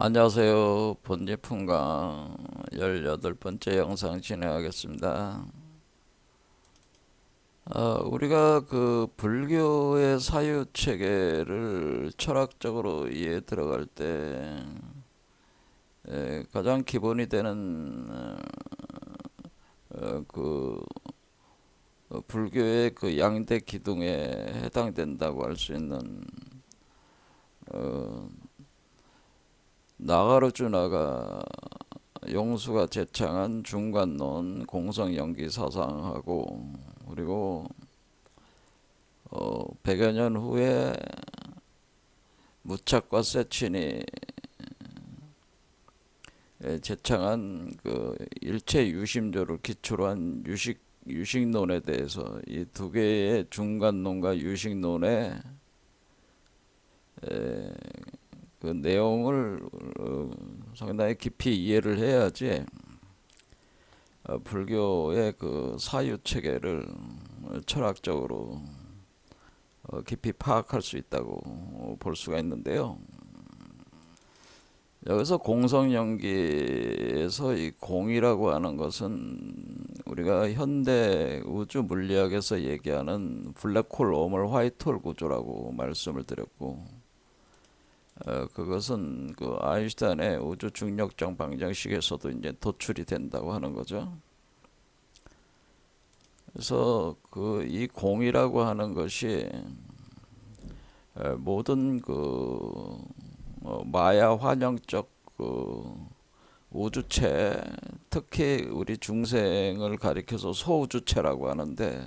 안녕하세요. 본제품강 18번째 영상 진행하겠습니다. 우리가 그 불교의 사유 체계를 철학적으로 이해 들어갈 때 가장 기본이 되는 그 불교의 그 양대 기둥에 해당된다고 할 수 있는 어, 나가르주나가 용수가 제창한 중관론 공성연기 사상하고, 그리고 100여 년 후에 무착과 세친이 제창한 그 일체 유심조를 기초로 한 유식론에 대해서 이 두 개의 중관론과 유식론의 그 내용을 상당히 깊이 이해를 해야지 불교의 그 사유 체계를 철학적으로 깊이 파악할 수 있다고 볼 수가 있는데요. 여기서 공성연기에서 이 공이라고 하는 것은 우리가 현대 우주 물리학에서 얘기하는 블랙홀, 웜홀, 화이트홀 구조라고 말씀을 드렸고, 그것은 그 아인슈타인의 우주 중력장 방정식에서도 이제 도출이 된다고 하는 거죠. 그래서 그 이 공이라고 하는 것이 모든 그 마야 환영적 그 우주체, 특히 우리 중생을 가리켜서 소우주체라고 하는데,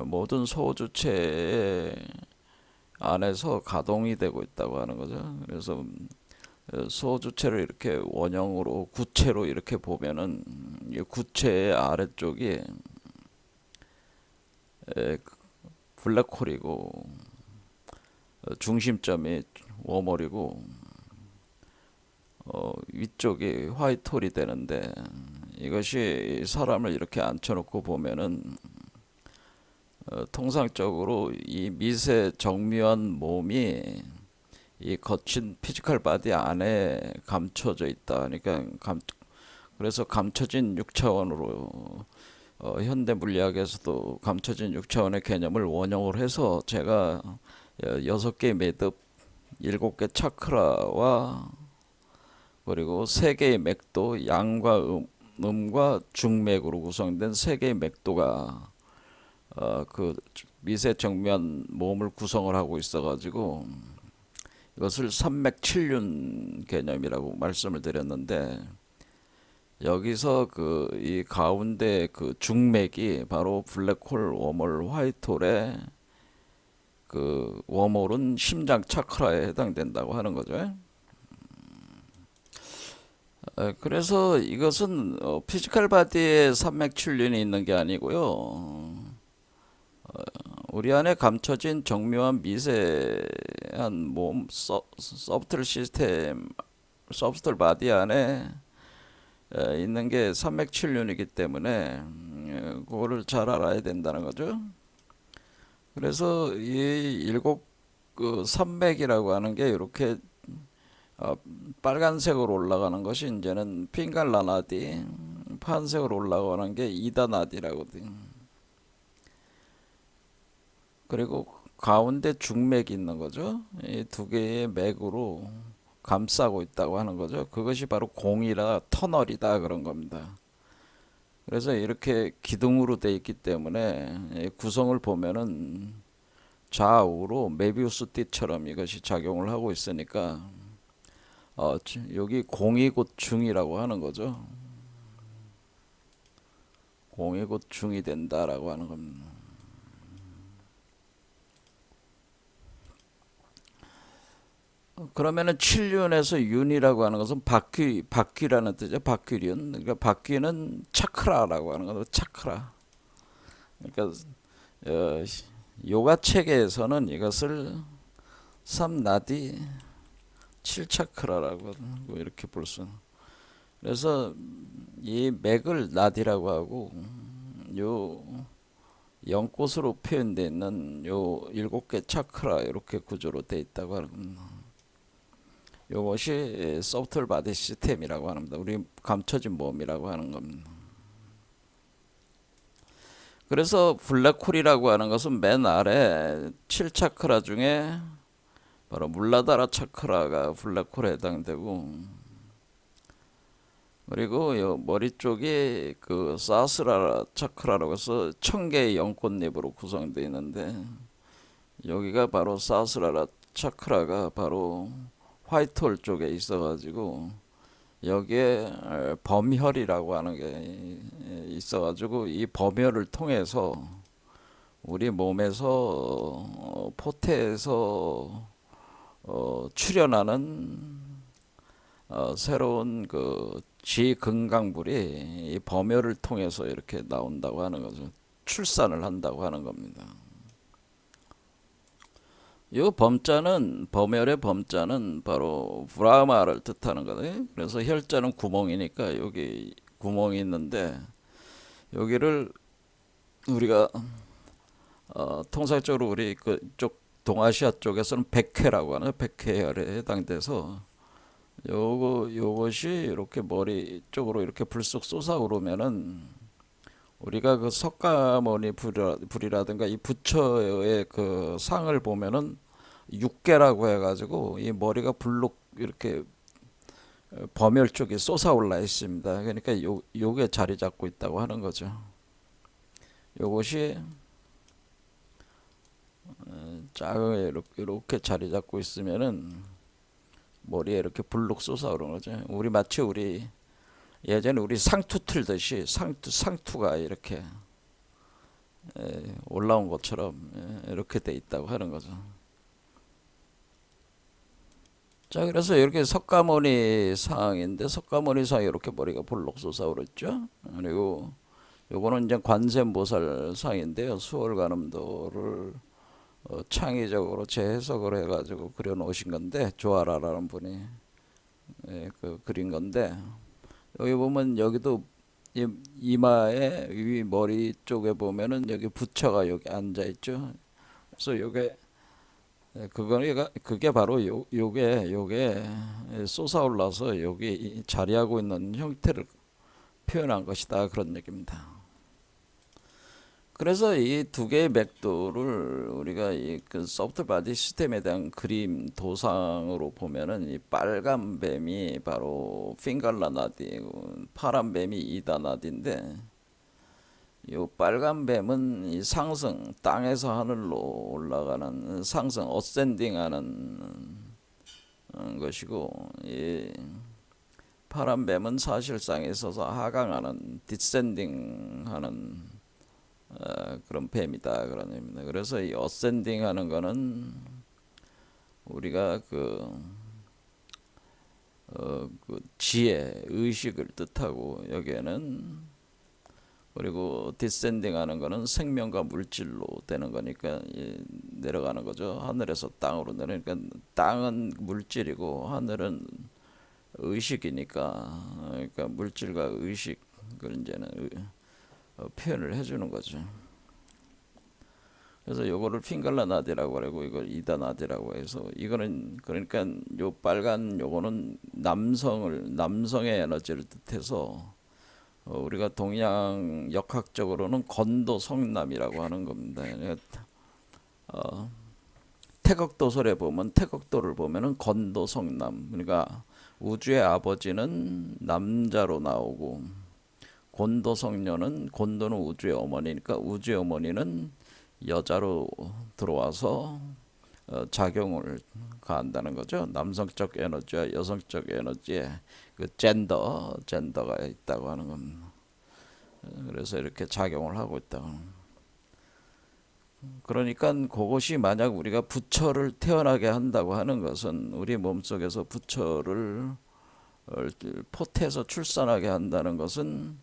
모든 소우주체 안에서 가동이 되고 있다고 하는 거죠. 그래서 소주체를 이렇게 원형으로 구체로 이렇게 보면은 이 구체의 아래쪽이 블랙홀이고, 중심점이 웜홀이고, 위쪽이 화이트홀이 되는데, 이것이 사람을 이렇게 앉혀놓고 보면은 통상적으로 이 미세 정밀한 몸이 이 거친 피지컬 바디 안에 감춰져 있다. 그러니까 그래서 감춰진 6차원으로 현대 물리학에서도 감춰진 6차원의 개념을 원형을 해서 제가 6개의 매듭, 7개 차크라와 그리고 3개의 맥도, 양과 음과 중맥으로 구성된 3개의 맥도가 그 미세 정면 몸을 구성을 하고 있어가지고 이것을 삼맥칠륜 개념이라고 말씀을 드렸는데, 여기서 그 이 가운데 그 중맥이 바로 블랙홀, 웜홀, 화이트홀의 그 웜홀은 심장 차크라에 해당된다고 하는 거죠. 그래서 이것은 피지컬 바디에 삼맥칠륜이 있는 게 아니고요. 우리 안에 감춰진 정묘한 미세한 몸, 서브틀 시스템, 서브틀 바디 안에 있는 게 삼맥칠륜이기 때문에 그거를 잘 알아야 된다는 거죠. 그래서 이 일곱 그 삼맥이라고 하는 게 이렇게 어, 빨간색으로 올라가는 것이 이제는 핑갈라나디, 파란색으로 올라가는 게 이다나디라고 돼. 그리고 가운데 중맥이 있는 거죠. 이 두 개의 맥으로 감싸고 있다고 하는 거죠. 그것이 바로 공이라 터널이다 그런 겁니다. 그래서 이렇게 기둥으로 돼 있기 때문에 구성을 보면은 좌우로 메비우스 띠처럼 이것이 작용을 하고 있으니까 여기 공이 곧 중이라고 하는 거죠. 공이 곧 중이 된다라고 하는 겁니다. 그러면은 칠륜에서 윤이라고 하는 것은 바퀴라는 뜻이죠. 바퀴륜. 그러니까 바퀴는 차크라라고 하는 거죠. 차크라. 그러니까 어, 요가 체계에서는 이것을 삼나디 칠차크라라고 이렇게 볼 수. 그래서 이 맥을 나디라고 하고, 요 연꽃으로 표현되어 있는 요 7개 차크라 이렇게 구조로 되어 있다고 하는 겁니다. 요것이 소프트 바디 시스템이라고 합니다. 우리 감춰진 몸이라고 하는 겁니다. 그래서 블랙홀이라고 하는 것은 맨 아래 7차크라 중에 바로 물라다라 차크라가 블랙홀에 해당되고, 그리고 요 머리 쪽이 그 사스라라 차크라라고 해서 1000개의 연꽃잎으로 구성되어 있는데, 여기가 바로 사스라라 차크라가 바로 화이트홀 쪽에 있어가지고, 여기에 범혈이라고 하는 게 있어가지고, 이 범혈을 통해서 우리 몸에서 포태에서 출현하는 새로운 그 지근강물이 이 범혈을 통해서 이렇게 나온다고 하는 거죠. 출산을 한다고 하는 겁니다. 이 범자는, 범혈의 범자는 바로 브라마를 뜻하는 거예요. 그래서 혈자는 구멍이니까 여기 구멍이 있는데, 여기를 우리가 통상적으로 우리 그쪽 동아시아 쪽에서는 백회라고 하는 백회혈에 해당돼서, 요것이 이렇게 머리 쪽으로 이렇게 불쑥 솟아오르면은, 우리가 그 석가모니 불이라든가 이 부처의 그 상을 보면은 육계라고 해가지고 이 머리가 불룩 이렇게 범혈 쪽이 솟아올라 있습니다. 그러니까 요게 자리 잡고 있다고 하는 거죠. 요것이 작게 이렇게 자리 잡고 있으면은 머리에 이렇게 불룩 솟아오르는 거죠. 우리 마치 우리 예전에 우리 상투 틀듯이 상투가 이렇게 올라온 것처럼 이렇게 돼 있다고 하는 거죠. 자, 그래서 이렇게 석가모니 상인데, 석가모니 상이 이렇게 머리가 볼록 솟아오르죠. 그리고 요거는 이제 관세음보살 상인데요. 수월관음도를 창의적으로 재해석을 해가지고 그려놓으신 건데, 조아라라는 분이 그 그린 건데, 여기 보면 여기도 이마에 위 머리 쪽에 보면은 여기 부처가 여기 앉아 있죠. 그래서 요게 그게 바로 요게 솟아올라서 여기 자리하고 있는 형태를 표현한 것이다, 그런 얘기입니다. 그래서 이 두 개의 맥도를 우리가 이 그 소프트 바디 시스템에 대한 그림 도상으로 보면은, 이 빨간 뱀이 바로 핑갈라 나디고 파란 뱀이 이다 나디인데, 이 빨간 뱀은 이 상승, 땅에서 하늘로 올라가는 상승, 어센딩하는 것이고, 이 파란 뱀은 사실상에 있어서 하강하는, 디센딩하는 그런 뱀이다, 그런 의미입니다. 그래서 이 어센딩하는 거는 우리가 그 지혜, 의식을 뜻하고, 여기에는, 그리고 디센딩하는 거는 생명과 물질로 되는 거니까 내려가는 거죠. 하늘에서 땅으로 내려니까, 땅은 물질이고 하늘은 의식이니까, 그러니까 물질과 의식을 이제는 표현을 해주는 거죠. 그래서 요거를 핑갈라 나디라고 하고, 이걸 이다 나디라고 해서, 이거는 그러니까 요 빨간 요거는 남성의 에너지를 뜻해서, 우리가 동양 역학적으로는 건도 성남이라고 하는 겁니다. 태극도설에 보면, 태극도를 보면은 건도 성남, 그러니까 우주의 아버지는 남자로 나오고, 곤도 성녀는, 곤도는 우주의 어머니니까 우주의 어머니는 여자로 들어와서 작용을 가한다는 거죠. 남성적 에너지와 여성적 에너지에 그 젠더가 있다고 하는 겁니다. 그래서 이렇게 작용을 하고 있다고. 그러니까 그것이 만약 우리가 부처를 태어나게 한다고 하는 것은, 우리 몸속에서 부처를 포태에서 출산하게 한다는 것은,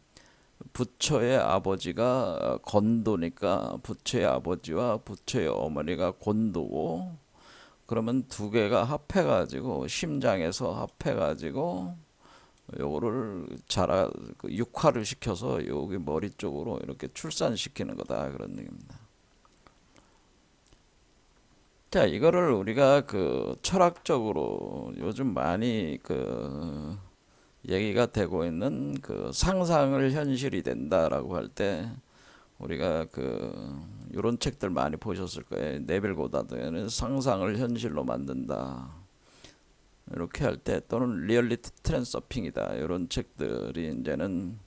부처의 아버지가 건도니까 부처의 아버지와 부처의 어머니가 곤도고, 그러면 두 개가 합해가지고, 심장에서 합해가지고 요거를 육화를 시켜서 여기 머리 쪽으로 이렇게 출산시키는 거다, 그런 얘기입니다. 자, 이거를 우리가 그 철학적으로 요즘 많이 그 얘기가 되고 있는 그 상상을 현실이 된다라고 할 때 우리가 그 이런 책들 많이 보셨을 거예요. 네빌 고다드는 상상을 현실로 만든다. 이렇게 할 때 또는 리얼리티 트랜서핑이다. 이런 책들이 이제는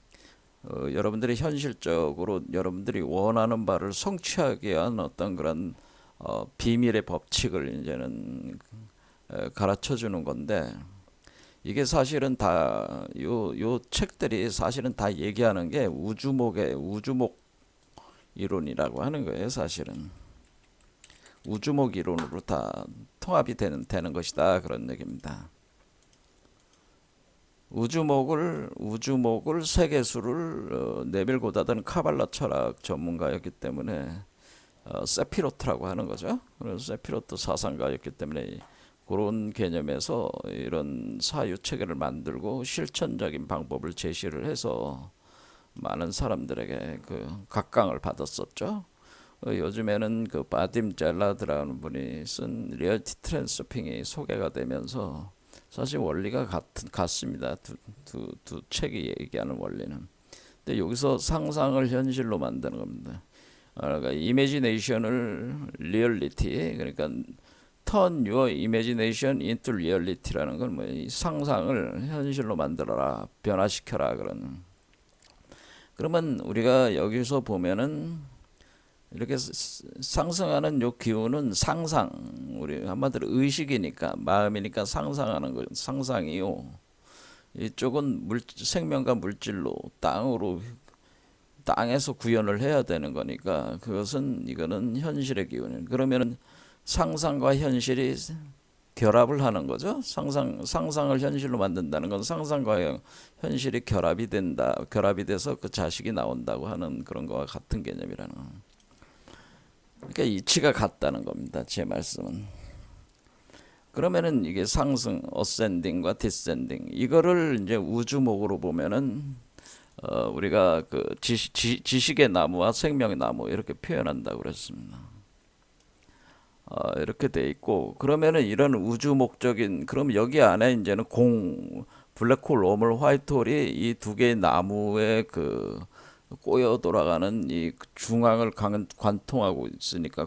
여러분들이 현실적으로 여러분들이 원하는 바를 성취하기 위한 어떤 그런 비밀의 법칙을 이제는 가르쳐 주는 건데 이게 사실은 다 요 책들이 사실은 다 얘기하는 게 우주목 이론이라고 하는 거예요. 사실은 우주목 이론으로 다 통합이 되는 것이다 그런 얘기입니다. 우주목을 세계수를 네빌 고다드는 카발라 철학 전문가였기 때문에 세피로트라고 하는 거죠. 그래서 세피로트 사상가였기 때문에 그런 개념에서 이런 사유 체계를 만들고 실천적인 방법을 제시를 해서 많은 사람들에게 그 각광을 받았었죠. 요즘에는 그 바딤 젤라드라는 분이 쓴 리얼티 트랜스핑이 소개가 되면서 사실 원리가 같습니다. 두 책이 얘기하는 원리는. 근데 여기서 상상을 현실로 만드는 겁니다. 그러니까 이미지네이션을 리얼리티, 그러니까 turn your imagination into reality라는 건 뭐 상상을 현실로 만들어라, 변화시켜라 그런. 그러면 우리가 여기서 보면은 이렇게 상승하는 요 기운은 상상, 우리 한마디로 의식이니까 마음이니까 상상하는 거, 상상이요. 이쪽은 생명과 물질로 땅에서 구현을 해야 되는 거니까 이거는 현실의 기운이에요. 그러면은 상상과 현실이 결합을 하는 거죠. 상상을 현실로 만든다는 건 상상과 현실이 결합이 돼서 그 자식이 나온다고 하는 그런 거와 같은 개념이라는 거. 그러니까 이치가 같다는 겁니다. 제 말씀은. 그러면은 이게 상승, 어센딩과 디센딩 이거를 이제 우주목으로 보면은 우리가 그 지식의 나무와 생명의 나무 이렇게 표현한다고 그랬습니다. 이렇게 돼 있고 그러면은 이런 우주 목적인 그럼 여기 안에 이제는 블랙홀, 웜홀, 화이트홀이 이 두 개의 나무의 그 꼬여 돌아가는 이 중앙을 관통하고 있으니까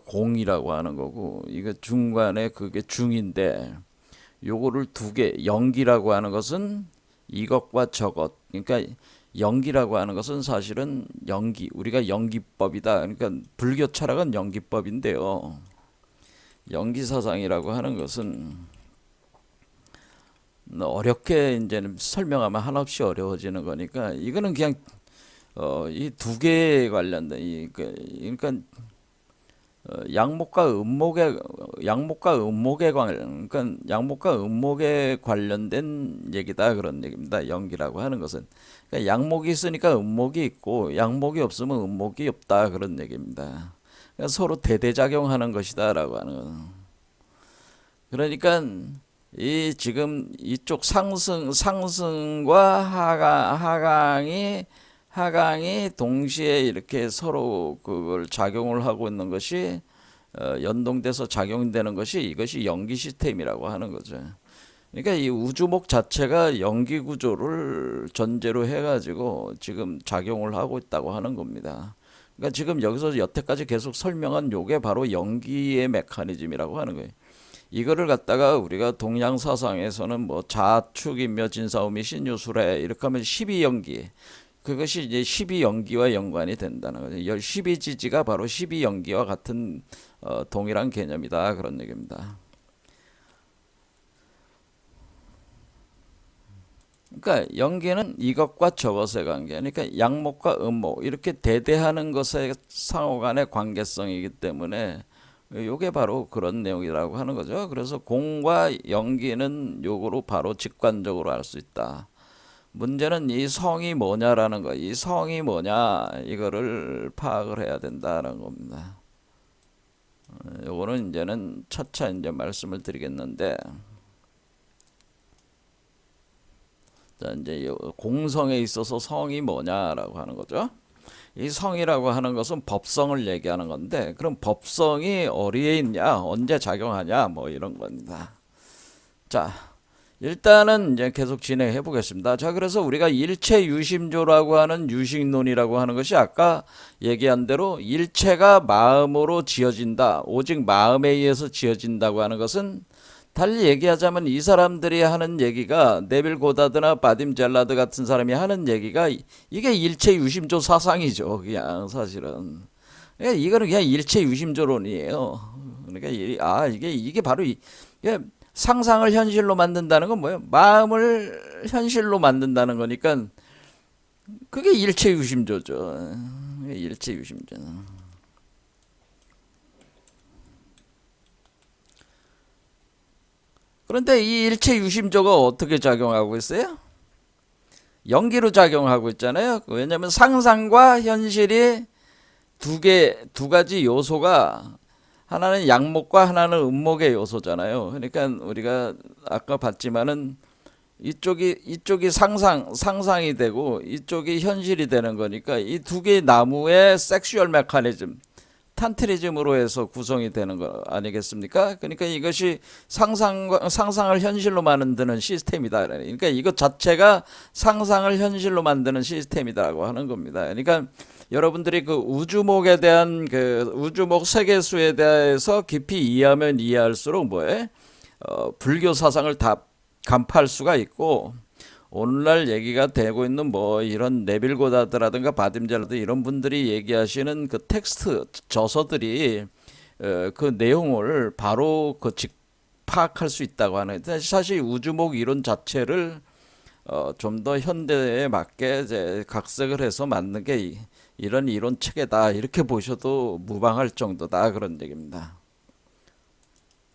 공이라고 하는 거고 이거 중간에 그게 중인데 요거를 두 개 영기라고 하는 것은 이것과 저것 그러니까 영기라고 하는 것은 사실은 우리가 영기법이다. 그러니까 불교 철학은 영기법인데요. 영기사상이라고 하는 것은 어렵게 이제는 설명하면 한없이 어려워지는 거니까 이거는 그냥 이 두 개에 관련된 그러니까 양목과 음목에 관련된 얘기다 그런 얘기입니다. 영기라고 하는 것은 그러니까 양목이 있으니까 음목이 있고 양목이 없으면 음목이 없다 그런 얘기입니다. 그러니까 서로 대대작용하는 것이다라고 하는 거. 그러니까 이 지금 이쪽 상승과 하강이 동시에 이렇게 서로 그걸 작용을 하고 있는 것이 연동돼서 작용되는 것이 이것이 연기 시스템이라고 하는 거죠. 그러니까 이 우주목 자체가 연기 구조를 전제로 해가지고 지금 작용을 하고 있다고 하는 겁니다. 그러니까 지금 여기서 여태까지 계속 설명한 요게 바로 연기의 메커니즘이라고 하는 거예요. 이거를 갖다가 우리가 동양 사상에서는 뭐 자축인묘 진사오미 신유술에 이렇게 하면 12연기 그것이 이제 12연기와 연관이 된다는 거죠. 12지지가 바로 12연기와 같은 동일한 개념이다 그런 얘기입니다. 그러니까 연기는 이것과 저것의 관계, 그러니까 양목과 음목 이렇게 대대하는 것의 상호간의 관계성이기 때문에 요게 바로 그런 내용이라고 하는 거죠. 그래서 공과 연기는 요거로 바로 직관적으로 알 수 있다. 문제는 이 성이 뭐냐라는 거, 이 성이 뭐냐 이거를 파악을 해야 된다는 겁니다. 요거는 이제는 차차 이제 말씀을 드리겠는데, 자 이제 공성에 있어서 성이 뭐냐라고 하는 거죠. 이 성이라고 하는 것은 법성을 얘기하는 건데, 그럼 법성이 어디에 있냐, 언제 작용하냐, 뭐 이런 겁니다. 자, 일단은 이제 계속 진행해 보겠습니다. 자, 그래서 우리가 일체 유심조라고 하는 유식론이라고 하는 것이 아까 얘기한 대로 일체가 마음으로 지어진다, 오직 마음에 의해서 지어진다고 하는 것은, 달리 얘기하자면 이 사람들이 하는 얘기가, 네빌 고다드나 바딤 젤라드 같은 사람이 하는 얘기가 이게 일체 유심조 사상이죠. 그냥 사실은. 그러니까 이거는 그냥 일체 유심조론이에요. 그러니까 이게 바로 이게 상상을 현실로 만든다는 건 뭐예요? 마음을 현실로 만든다는 거니까 그게 일체 유심조죠. 일체 유심조. 그런데 이 일체 유심조가 어떻게 작용하고 있어요? 연기로 작용하고 있잖아요. 왜냐하면 상상과 현실이 두 가지 요소가, 하나는 양목과 하나는 음목의 요소잖아요. 그러니까 우리가 아까 봤지만은 이쪽이 상상이 되고 이쪽이 현실이 되는 거니까 이 두 개의 나무의 섹슈얼 메커니즘, 탄트리즘으로 해서 구성이 되는 거 아니겠습니까? 그러니까 이것이 상상을 현실로 만드는 시스템이다. 그러니까 이것 자체가 상상을 현실로 만드는 시스템이다라고 하는 겁니다. 그러니까 여러분들이 그 우주목에 대한 그 우주목 세계수에 대해서 깊이 이해하면 이해할수록 뭐에 불교 사상을 다 간파할 수가 있고, 오늘날 얘기가 되고 있는 뭐 이런 네빌 고다드라든가 바딤 젤라드 이런 분들이 얘기하시는 그 텍스트 저서들이 그 내용을 바로 파악할 수 있다고 하는, 사실 우주목 이론 자체를 좀 더 현대에 맞게 이제 각색을 해서 만든 게 이런 이론 체계다, 이렇게 보셔도 무방할 정도다, 그런 얘기입니다.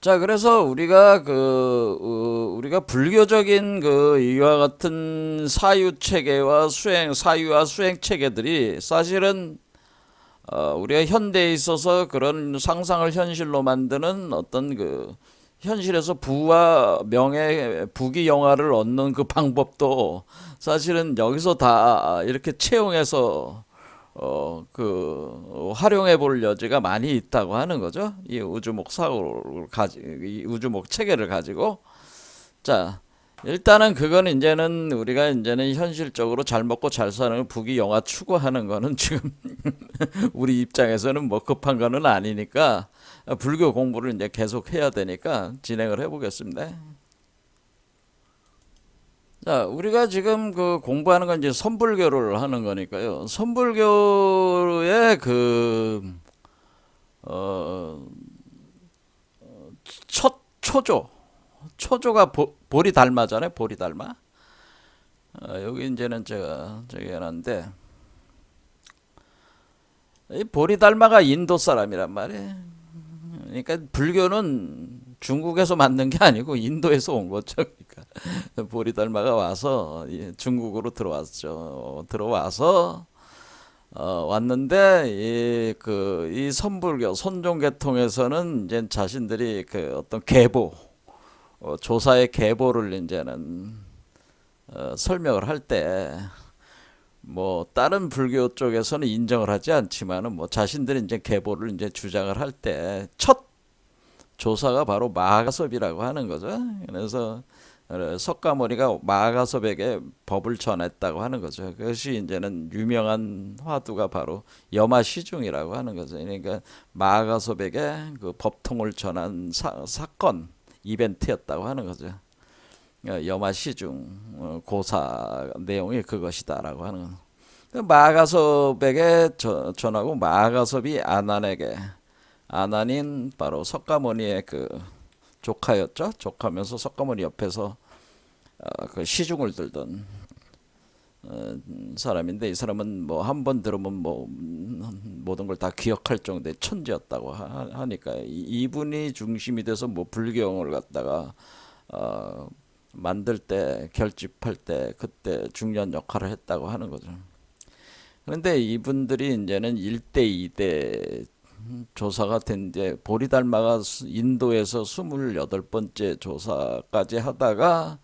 자, 그래서 우리가 불교적인 이와 같은 사유 체계와 사유와 수행 체계들이 사실은 우리가 현대에 있어서 그런 상상을 현실로 만드는 어떤 현실에서 부와 명예, 부귀영화를 얻는 그 방법도 사실은 여기서 다 이렇게 채용해서 활용해 볼 여지가 많이 있다고 하는 거죠. 이 우주목 체계를 가지고. 자, 일단은 그거는 이제는 우리가 이제는 현실적으로 잘 먹고 잘 사는 부귀영화 추구하는 거는 지금 우리 입장에서는 뭐 급한 거는 아니니까 불교 공부를 이제 계속 해야 되니까 진행을 해 보겠습니다. 자, 우리가 지금 공부하는 건 이제 선불교를 하는 거니까요. 선불교의 어, 초조가 보리 달마잖아요. 보리 달마. 여기 이제는 제가 저기 해놨는데, 이 보리 달마가 인도 사람이란 말이에요. 그러니까 불교는 중국에서 만든 게 아니고 인도에서 온 거죠. 그러니까 보리달마가 와서 중국으로 들어왔죠. 들어와서 왔는데 이 선불교 선종계통에서는 이제 자신들이 그 어떤 조사의 계보를 이제는 설명을 할 때, 뭐 다른 불교 쪽에서는 인정을 하지 않지만은 뭐 자신들이 이제 계보를 이제 주장을 할 때 첫 조사가 바로 마가섭이라고 하는 거죠. 그래서 석가모니가 마가섭에게 법을 전했다고 하는 거죠. 그것이 이제는 유명한 화두가 바로 여마시중이라고 하는 거죠. 그러니까 마가섭에게 그 법통을 전한 사건 이벤트였다고 하는 거죠. 여마시중 고사 내용이 그것이다라고 하는 거. 마가섭에게 전하고 마가섭이 아난인 바로 석가모니의 그 조카였죠. 조카면서 석가모니 옆에서 그 시중을 들던 사람인데, 이 사람은 뭐 한 번 들으면 뭐 모든 걸 다 기억할 정도의 천재였다고 하니까 이분이 중심이 돼서 뭐 불경을 갖다가 만들 때, 결집할 때 그때 중요한 역할을 했다고 하는 거죠. 그런데 이분들이 이제는 1대 2대 조사가 된 뒤에 보리달마가 인도에서 28번째 조사까지 하다가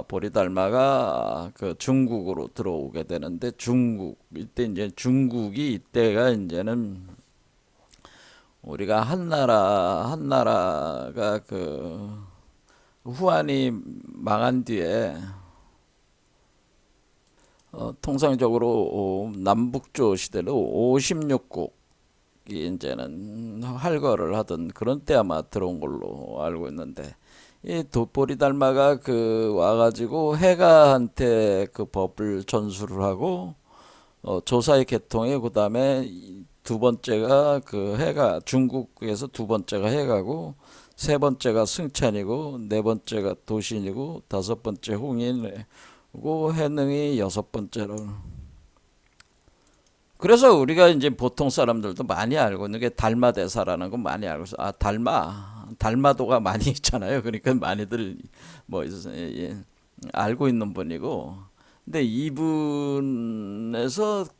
보리달마가 그 중국으로 들어오게 되는데 중국 이때 이제 중국이 이때가 이제는 우리가 한나라가 그 후한이 망한 뒤에 통상적으로 남북조 시대로 56국이 이제는 활거를 하던 그런 때 아마 들어온 걸로 알고 있는데 이 돋보리 달마가 그 와가지고 해가한테 그 법을 전수를 하고 조사의 개통에 그다음에 두 번째가 그 해가 중국에서 두 번째가 해가고 세 번째가 승찬이고 네 번째가 도신이고 다섯 번째 홍인이고 해능이 여섯 번째로. 그래서 우리가 이제 보통 사람들도 많이 알고 있는 게 달마대사라는 거 많이 알고 있어. 달마도가 많이 있잖아요. 그러니까 많이들 뭐 알고 있는 분이고. 근데 이분에서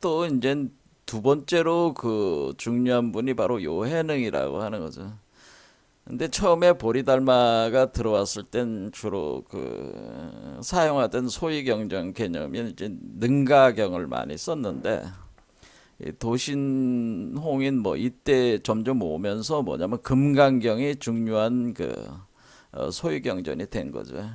또 이제 두 번째로 그 중요한 분이 바로 요해능이라고 하는 거죠. 근데 처음에 보리달마가 들어왔을 땐 주로 그 사용하던 소위경정 개념이 이제 능가경을 많이 썼는데 도신홍인 뭐 이때 점점 오면서 뭐냐면 금강경이 중요한 그 소위경전이 된 거죠.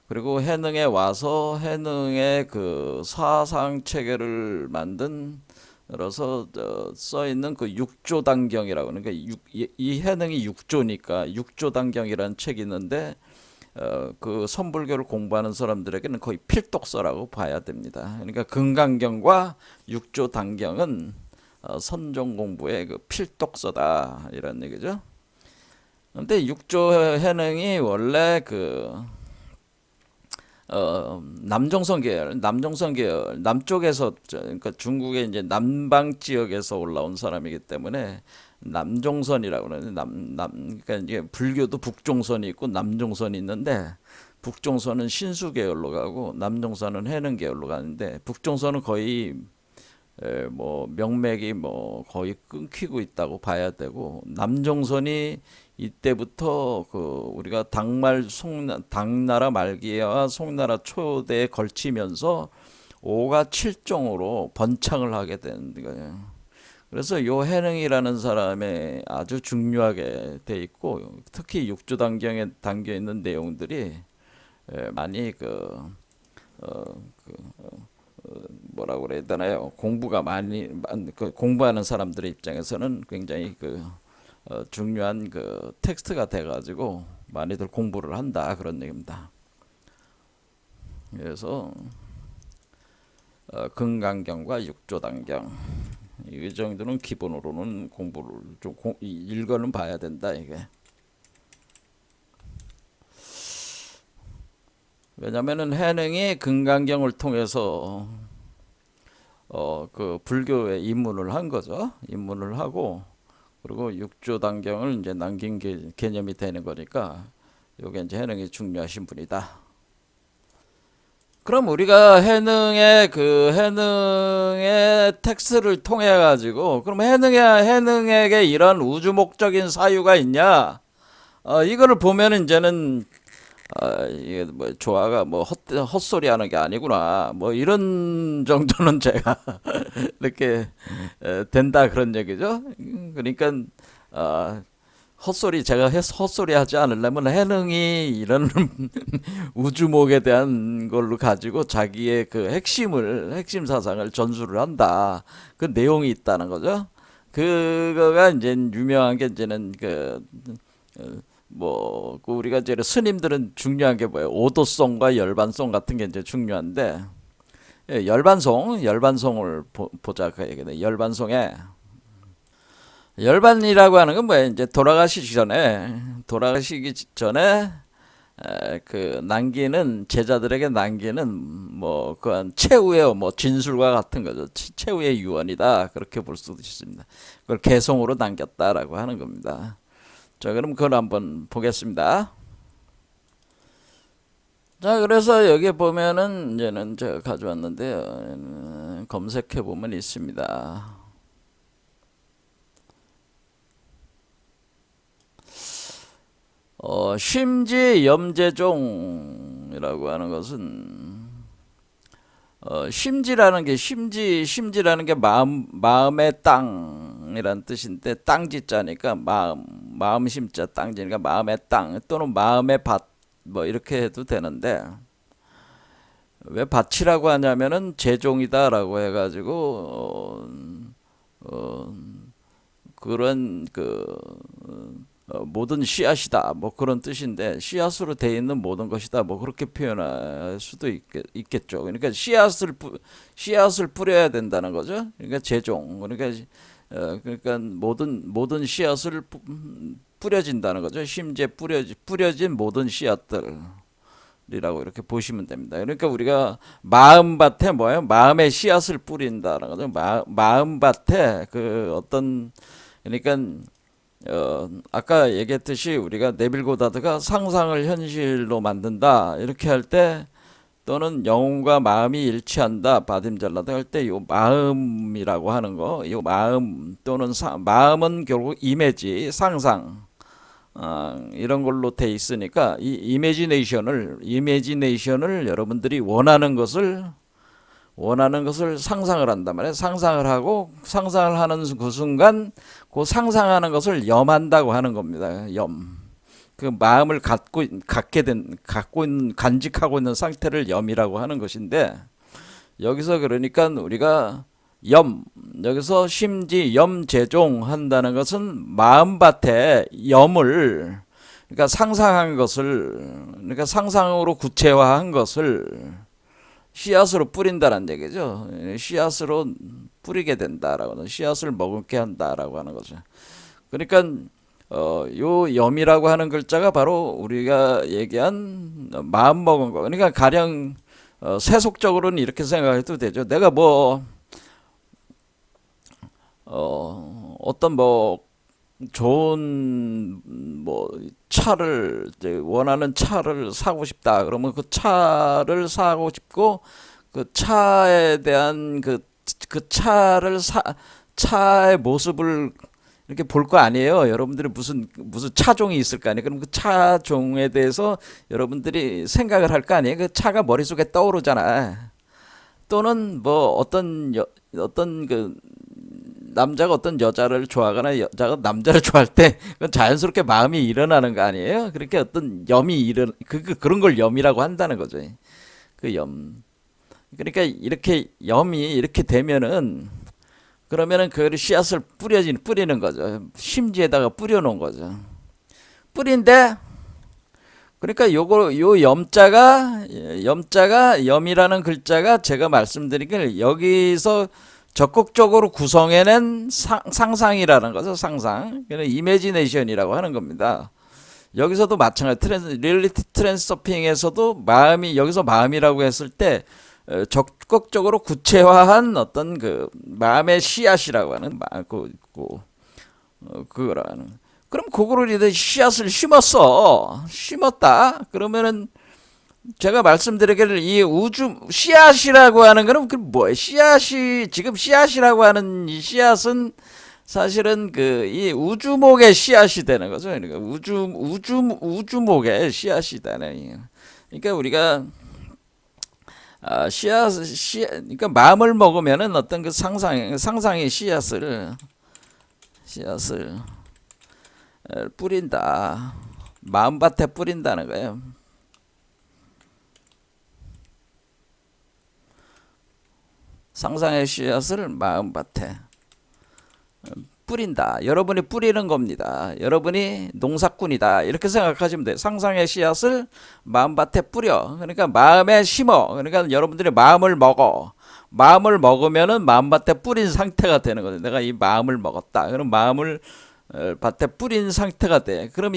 그리고 해능에 와서 해능의 그 사상 체계를 만든 그래서 써 있는 그 육조단경이라고 하는 게 이 해능이 육조니까 육조단경이라는 책이 있는데 그 선불교를 공부하는 사람들에게는 거의 필독서라고 봐야 됩니다. 그러니까 금강경과 육조단경은 선종 공부의 그 필독서다 이런 얘기죠. 근데 육조해능이 원래 그 남종선 계열, 남쪽에서, 그러니까 중국의 이제 남방 지역에서 올라온 사람이기 때문에 남종선이라고 그러는데, 그러니까 이제 불교도 북종선이 있고 남종선이 있는데, 북종선은 신수 계열로 가고, 남종선은 해능 계열로 가는데, 북종선은 거의 뭐 명맥이 뭐 거의 끊기고 있다고 봐야 되고 남종선이 이때부터 그 우리가 당나라 말기와 송나라 초대에 걸치면서 오가 칠종으로 번창을 하게 된 거예요. 그래서 요 해능이라는 사람의 아주 중요하게 돼 있고 특히 육조단경에 담겨 있는 내용들이 많이 어, 그 뭐라고 그래야 되나요? 공부가 그 공부하는 사람들의 입장에서는 굉장히 그 중요한 그 텍스트가 돼가지고 많이들 공부를 한다 그런 얘기입니다. 그래서 금강경과 육조단경 이 정도는 기본으로는 공부를 좀 읽어는 봐야 된다 이게. 왜냐면은 해능이 금강경을 통해서 그 불교에 입문을 한 거죠. 입문을 하고 그리고 육조단경을 이제 남긴 개념이 되는 거니까 요게 이제 해능이 중요하신 분이다. 그럼 우리가 해능의 텍스트를 통해 가지고 그럼 해능에게 이런 우주 목적인 사유가 있냐? 이거를 보면 이제는 이게 뭐 조화가 뭐 헛소리 하는 게 아니구나. 뭐 이런 정도는 제가 이렇게 된다 그런 얘기죠. 그러니까 어, 제가 헛소리 하지 않으려면 해능이 이런 우주목에 대한 걸로 가지고 자기의 그 핵심 사상을 전수를 한다. 그 내용이 있다는 거죠. 그거가 이제 유명한 게 이제는 그 우리가 이제 스님들은 중요한 게 뭐예요? 오도송과 열반송 같은 게 이제 중요한데 열반송을 보자 그 얘기네. 열반이라고 하는 건 뭐예요? 이제 돌아가시기 전에 그 남기는 제자들에게 남기는 뭐 그한 최후의 뭐 진술과 같은 거죠. 최후의 유언이다 그렇게 볼 수도 있습니다. 그걸 개송으로 남겼다라고 하는 겁니다. 자, 그럼 그걸 한번 보겠습니다. 자, 그래서 여기 보면은 이제는 제가 가져왔는데요. 검색해 보면 있습니다. 심지 염제종 땅이라고 하는 것은 심지라는 게 심지라는 게 마음의 땅이란 뜻인데 땅지자니까 마음 심자 땅지니까 마음의 땅 또는 마음의 밭 뭐 이렇게 해도 되는데 왜 밭이라고 하냐면은 제종이다라고 해가지고 그런 모든 씨앗이다 뭐 그런 뜻인데 씨앗으로 되어 있는 모든 것이다 뭐 그렇게 표현할 수도 있겠죠. 그러니까 씨앗을 뿌려야 된다는 거죠. 그러니까 제종 그러니까 모든 씨앗을 뿌려진다는 거죠. 심지어 뿌려진 모든 씨앗들. 이라고 이렇게 보시면 됩니다. 그러니까 우리가 마음밭에 뭐예요? 마음의 씨앗을 뿌린다는 거죠. 마음밭에 그러니까 아까 얘기했듯이 우리가 네빌 고다드가 상상을 현실로 만든다 이렇게 할 때 또는 영혼과 마음이 일치한다 바딤잘라드 할 때 요 마음이라고 하는 거, 요 마음 또는 마음은 결국 이미지 상상 이런 걸로 돼 있으니까 이 이미지네이션을 여러분들이 원하는 것을 상상을 한단 말이에요. 상상을 하는 그 순간 그 상상하는 것을 염한다고 하는 겁니다. 염. 그 마음을 갖고 있는 간직하고 있는 상태를 염이라고 하는 것인데 여기서 그러니까 우리가 여기서 심지 염제종 한다는 것은 마음밭에 염을 그러니까 그러니까 상상으로 구체화한 것을 씨앗으로 뿌린다는 얘기죠. 씨앗으로 뿌리게 된다라고 씨앗을 머금게 한다라고 하는 거죠. 그러니까 요 염이라고 하는 글자가 바로 우리가 얘기한 마음 먹은 거. 그러니까 가령 세속적으로는 이렇게 생각해도 되죠. 내가 어떤 좋은 차를 원하는 차를 사고 싶다. 그러면 그 차를 사고 싶고 그 차에 대한 그 차의 모습을 이렇게 볼 거 아니에요. 여러분들이 무슨 차종이 있을 거 아니에요. 그럼 그 차종에 대해서 여러분들이 생각을 할 거 아니에요. 그 차가 머릿속에 떠오르잖아. 또는 남자가 어떤 여자를 좋아하거나 여자가 남자를 좋아할 때 그건 자연스럽게 마음이 일어나는 거 아니에요? 그렇게 어떤 염이 그런 걸 염이라고 한다는 거죠. 그 염. 그러니까 이렇게 염이 이렇게 되면은 그러면은 그 씨앗을 뿌리는 거죠. 심지에다가 뿌려놓은 거죠. 뿌린데 그러니까 요 염이라는 글자가 제가 말씀드린 여기서 적극적으로 구성해낸 상상이라는 거죠. 상상. 이미지네이션이라고 하는 겁니다. 여기서도 마찬가지. 리얼리티 트랜스서핑에서도 여기서 마음이라고 했을 때 적극적으로 구체화한 어떤 그 마음의 씨앗이라고 하는 그거라는. 그럼 그거를 씨앗을 심었다. 그러면은 제가 말씀드리기를 이 씨앗이라고 하는 거는 그 뭐예요? 지금 씨앗이라고 하는 이 씨앗은 사실은 이 우주목의 씨앗이 되는 거죠. 그러니까 우주목의 씨앗이 되는. 그러니까 우리가 그러니까 마음을 먹으면은 어떤 그 상상의 씨앗을 뿌린다. 마음밭에 뿌린다는 거예요. 상상의 씨앗을 마음밭에 뿌린다. 여러분이 뿌리는 겁니다. 여러분이 농사꾼이다. 이렇게 생각하시면 돼요. 상상의 씨앗을 마음밭에 뿌려. 그러니까 마음에 심어. 그러니까 여러분들이 마음을 먹어. 마음을 먹으면은 마음밭에 뿌린 상태가 되는 거죠. 내가 이 마음을 먹었다. 그럼 마음을 밭에 뿌린 상태가 돼. 그럼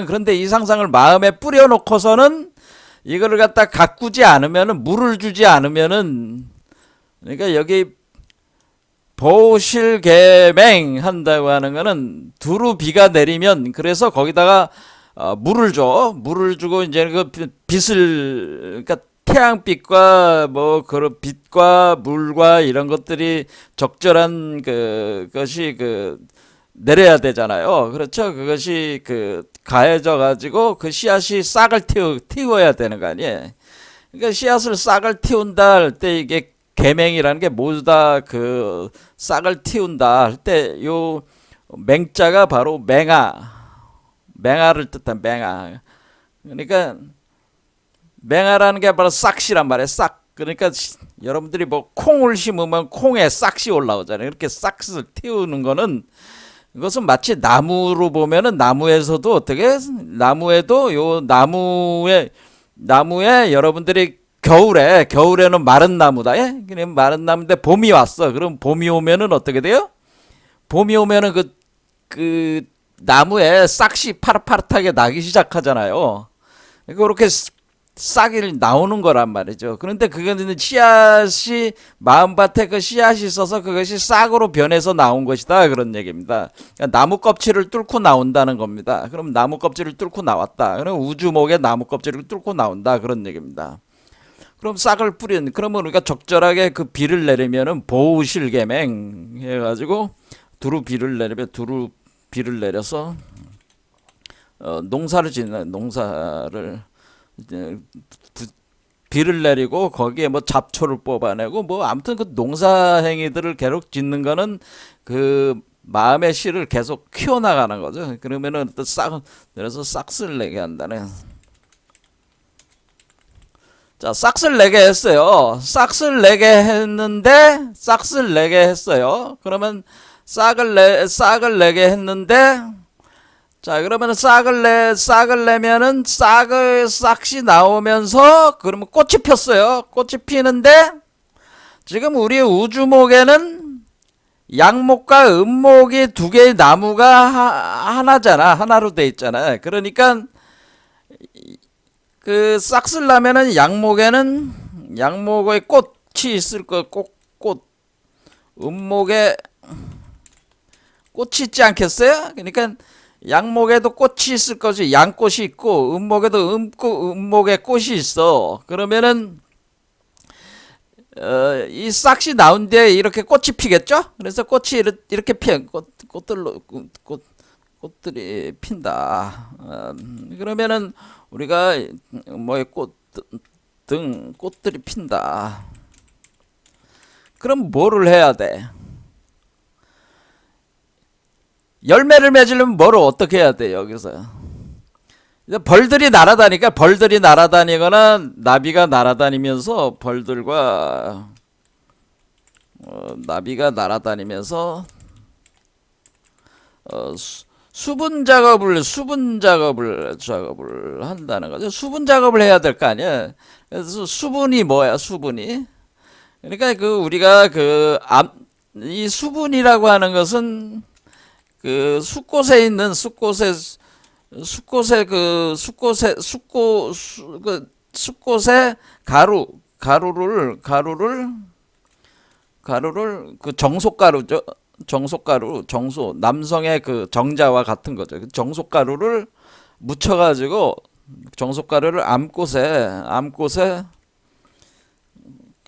그런데 이 상상을 마음에 뿌려놓고서는 이거를 갖다 가꾸지 않으면은, 물을 주지 않으면은, 그러니까 여기 보실개맹 한다고 하는 거는 두루 비가 내리면, 그래서 거기다가 물을 줘. 물을 주고 이제 그 빛을, 그러니까 태양빛과 그런 빛과 물과 이런 것들이 적절한 것이 내려야 되잖아요. 그렇죠? 그것이 그 가해져 가지고 그 씨앗이 싹을 틔워야 되는 거 아니에요. 그러니까 씨앗을 싹을 틔운다 할 때 이게 계맹이라는 게 모두 다 그 싹을 틔운다 할 때 요 맹자가 바로 맹아를 뜻한 맹아. 그러니까 맹아라는 게 바로 싹씨란 말이에요. 싹. 그러니까 여러분들이 뭐 콩을 심으면 콩에 싹씨 올라오잖아요. 이렇게 싹을 틔우는 거는 이것은 마치 나무로 보면은 나무에서도 어떻게 나무에도 요 나무에 여러분들이 겨울에는 마른 나무다. 예? 그냥 마른 나무인데 봄이 왔어. 그럼 봄이 오면은 어떻게 돼요? 봄이 오면은 그 나무에 싹이 파릇파릇하게 나기 시작하잖아요. 그렇게 싹이 나오는 거란 말이죠. 그런데 그거는 씨앗이 마음밭에 그 씨앗이 있어서 그것이 싹으로 변해서 나온 것이다 그런 얘기입니다. 그러니까 나무 껍질을 뚫고 나온다는 겁니다. 그럼 나무 껍질을 뚫고 나왔다. 그럼 우주목에 나무 껍질을 뚫고 나온다 그런 얘기입니다. 그럼 싹을 뿌린 그러면 우리가 적절하게 그 비를 내리면은 보우실개맹 해가지고 두루 비를 내리면 두루 비를 내려서 농사를 짓는 농사를 비를 내리고 거기에 뭐 잡초를 뽑아내고 뭐 아무튼 그 농사 행위들을 계속 짓는 거는 그 마음의 씨를 계속 키워나가는 거죠. 그러면은 또 그래서 싹을 내게 한다네. 자, 싹을 내게 했어요. 싹을 내게 했어요. 그러면 싹을 내게 했는데, 자, 그러면 싹을 내면은 싹이 나오면서, 그러면 꽃이 폈어요. 꽃이 피는데, 지금 우리 우주목에는 양목과 음목이 두 개의 나무가 하나잖아. 하나로 돼 있잖아. 그러니까, 그 싹을 나면은 양목에 꽃이 있을 거, 음목에 꽃이 있지 않겠어요? 그러니까 양목에도 꽃이 있을 거지. 양꽃이 있고 음목에도 음목에 꽃이 있어. 그러면은 이 싹이 나온 뒤에 이렇게 꽃이 피겠죠? 그래서 꽃이 이렇게 꽃들이 핀다. 그러면은 우리가 뭐의 꽃들이 핀다. 그럼 뭐를 해야 돼? 열매를 맺으려면 뭐를 어떻게 해야 돼, 여기서? 벌들이 날아다니거나 나비가 날아다니면서 나비가 날아다니면서 수분 작업을 한다는 거죠. 수분 작업을 해야 될 거 아니야. 그래서 수분이 뭐야, 수분이? 그러니까 우리가 이 수분이라고 하는 것은 그 숫꽃에 있는 숫꽃의 가루를 그 정속가루죠. 정소 남성의 그 정자와 같은 거죠. 정속가루를 묻혀가지고 정속가루를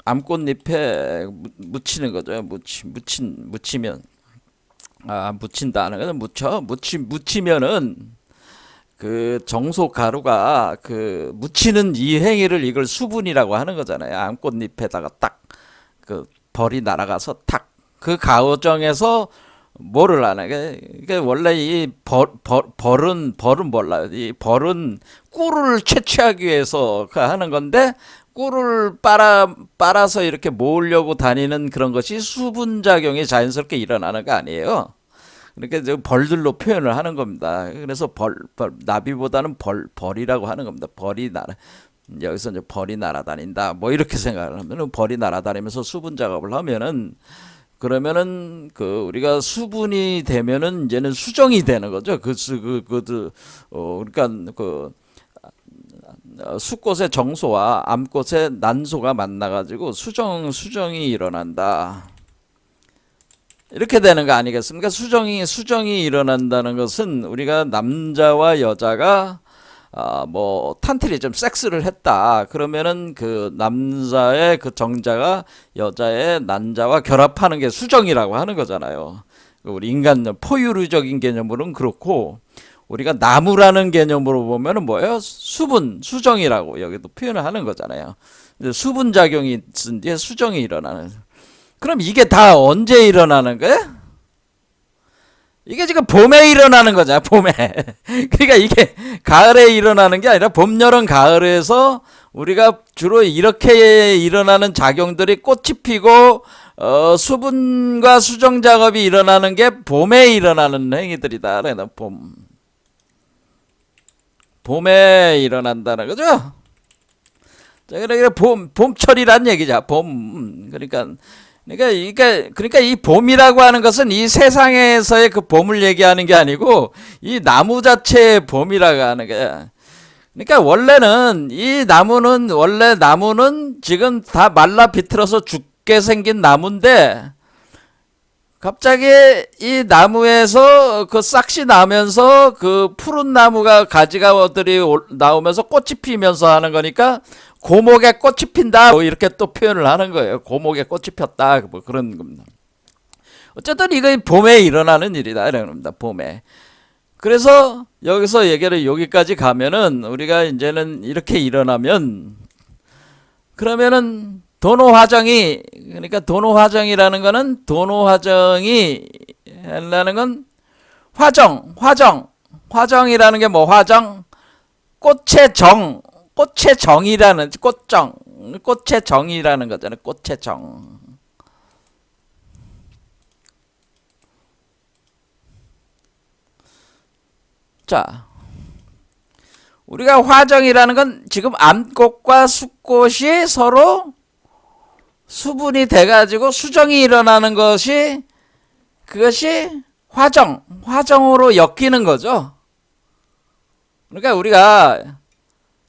암꽃잎에 묻히는 거죠. 묻힌다는 거는 묻히면은 그 정속가루가 그 묻히는 이 행위를 이걸 수분이라고 하는 거잖아요. 암꽃잎에다가 딱 그 벌이 날아가서 탁 그 과정에서 뭐를 하는 게 원래 이 벌은 몰라요. 이 벌은 꿀을 채취하기 위해서 하는 건데 꿀을 빨아서 이렇게 모으려고 다니는 그런 것이 수분 작용이 자연스럽게 일어나는 거 아니에요. 그러니까 벌들로 표현을 하는 겁니다. 그래서 나비보다는 벌이라고 하는 겁니다. 여기서 이제 벌이 날아다닌다. 뭐 이렇게 생각을 하면은 벌이 날아다니면서 수분 작업을 하면은 그러면은 우리가 수분이 되면은 이제는 수정이 되는 거죠. 그러니까 숫꽃의 정소와 암꽃의 난소가 만나가지고 수정이 일어난다. 이렇게 되는 거 아니겠습니까? 수정이 일어난다는 것은 우리가 남자와 여자가 뭐 탄트리즘 섹스를 했다. 그러면은 그 남자의 그 정자가 여자의 난자와 결합하는 게 수정이라고 하는 거잖아요. 우리 인간 포유류적인 개념으로는 그렇고, 우리가 나무라는 개념으로 보면은 뭐예요? 수분, 수정이라고 여기도 표현을 하는 거잖아요. 수분 작용이 있은 뒤에 수정이 일어나는. 그럼 이게 다 언제 일어나는 거야? 이게 지금 봄에 일어나는 거잖아, 봄에. 그러니까 이게 가을에 일어나는 게 아니라 봄, 여름, 가을에서 우리가 주로 이렇게 일어나는 작용들이 꽃이 피고 수분과 수정 작업이 일어나는 게 봄에 일어나는 행위들이다. 그래서 봄에 일어난다는 거죠. 자, 그러니까 봄철이란 얘기죠. 그러니까 이 봄이라고 하는 것은 이 세상에서의 그 봄을 얘기하는 게 아니고 이 나무 자체의 봄이라고 하는 거야. 그러니까 원래 나무는 지금 다 말라 비틀어서 죽게 생긴 나무인데 갑자기 이 나무에서 그 싹이 나면서 그 푸른 나무가 가지가들이 나오면서 꽃이 피면서 하는 거니까 고목에 꽃이 핀다 뭐 이렇게 또 표현을 하는 거예요. 고목에 꽃이 폈다 뭐 그런 겁니다. 어쨌든 이거 봄에 일어나는 일이다 이런 겁니다. 봄에. 그래서 여기서 얘기를 여기까지 가면은 우리가 이제는 이렇게 일어나면 그러면은 그러니까 도노화정이라는 거는 도노화정이라는 건 화정이라는 게 뭐 꽃의 정이라는 꽃의 정이라는 거잖아요. 꽃의 정. 자, 우리가 화정이라는 건 지금 암꽃과 숫꽃이 서로 수분이 돼가지고 수정이 일어나는 그것이 화정으로 엮이는 거죠. 그러니까 우리가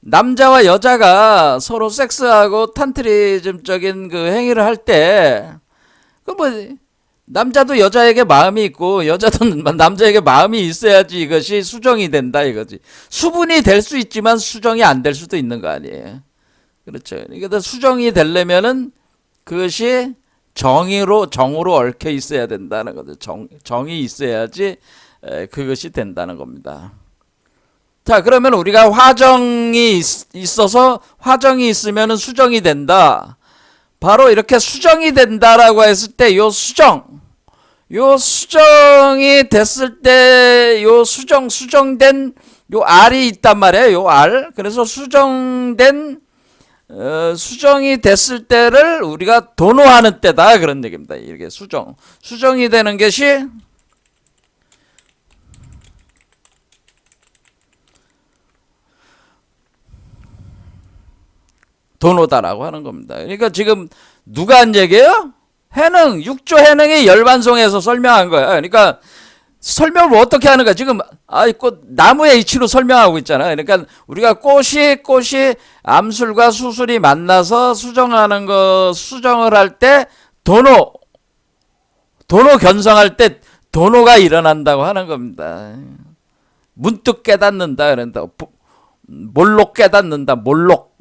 남자와 여자가 서로 섹스하고 탄트리즘적인 그 행위를 할 때, 남자도 여자에게 마음이 있고, 여자도 남자에게 마음이 있어야지 이것이 수정이 된다 이거지. 수분이 될 수 있지만 수정이 안 될 수도 있는 거 아니에요. 그렇죠. 그러니까 수정이 되려면은 그것이 정으로 얽혀 있어야 된다는 거죠. 정이 있어야지 그것이 된다는 겁니다. 자, 그러면 우리가 화정이 있으면 수정이 된다. 바로 이렇게 수정이 된다라고 했을 때 요 수정이 됐을 때 수정된 요 알이 있단 말이에요. 요 알. 그래서 수정이 됐을 때를 우리가 도노하는 때다 그런 얘기입니다. 이게 수정이 되는 것이 도노다라고 하는 겁니다. 그러니까 지금 누가 한 얘기예요? 육조 해능이 열반송에서 설명한 거야. 그러니까 설명을 어떻게 하는 거야? 지금 나무의 이치로 설명하고 있잖아. 그러니까 우리가 꽃이 암술과 수술이 만나서 수정을 할 때 도노 견성할 때 도노가 일어난다고 하는 겁니다. 문득 깨닫는다 그런다. 몰록 깨닫는다. 문득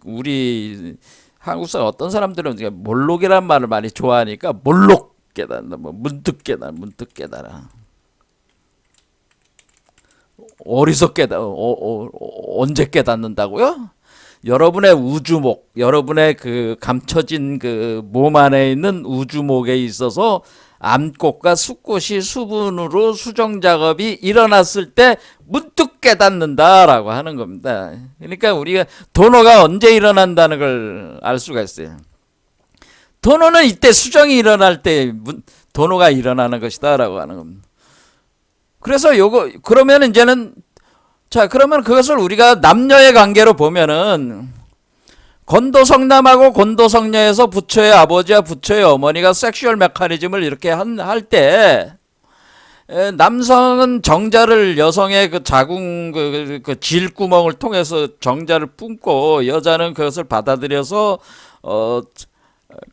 우리 한국 사람 어떤 사람들은 몰록이란 말을 많이 좋아하니까 몰록 깨닫는다. 문득 깨달아. 어디서 언제 깨닫는다고요? 여러분의 우주목, 여러분의 그 감춰진 그 몸 안에 있는 우주목에 있어서 암꽃과 숫꽃이 수분으로 수정 작업이 일어났을 때 문득 깨닫는다라고 하는 겁니다. 그러니까 우리가 도노가 언제 일어난다는 걸 알 수가 있어요. 도노는 이때 수정이 일어날 때 도노가 일어나는 것이다라고 하는 겁니다. 그래서 그러면 이제는 그러면 그것을 우리가 남녀의 관계로 보면은 곤도성남하고 곤도성녀에서 부처의 아버지와 부처의 어머니가 섹슈얼 메커니즘을 이렇게 할 때 남성은 정자를 여성의 그 자궁 그 질구멍을 통해서 정자를 뿜고 여자는 그것을 받아들여서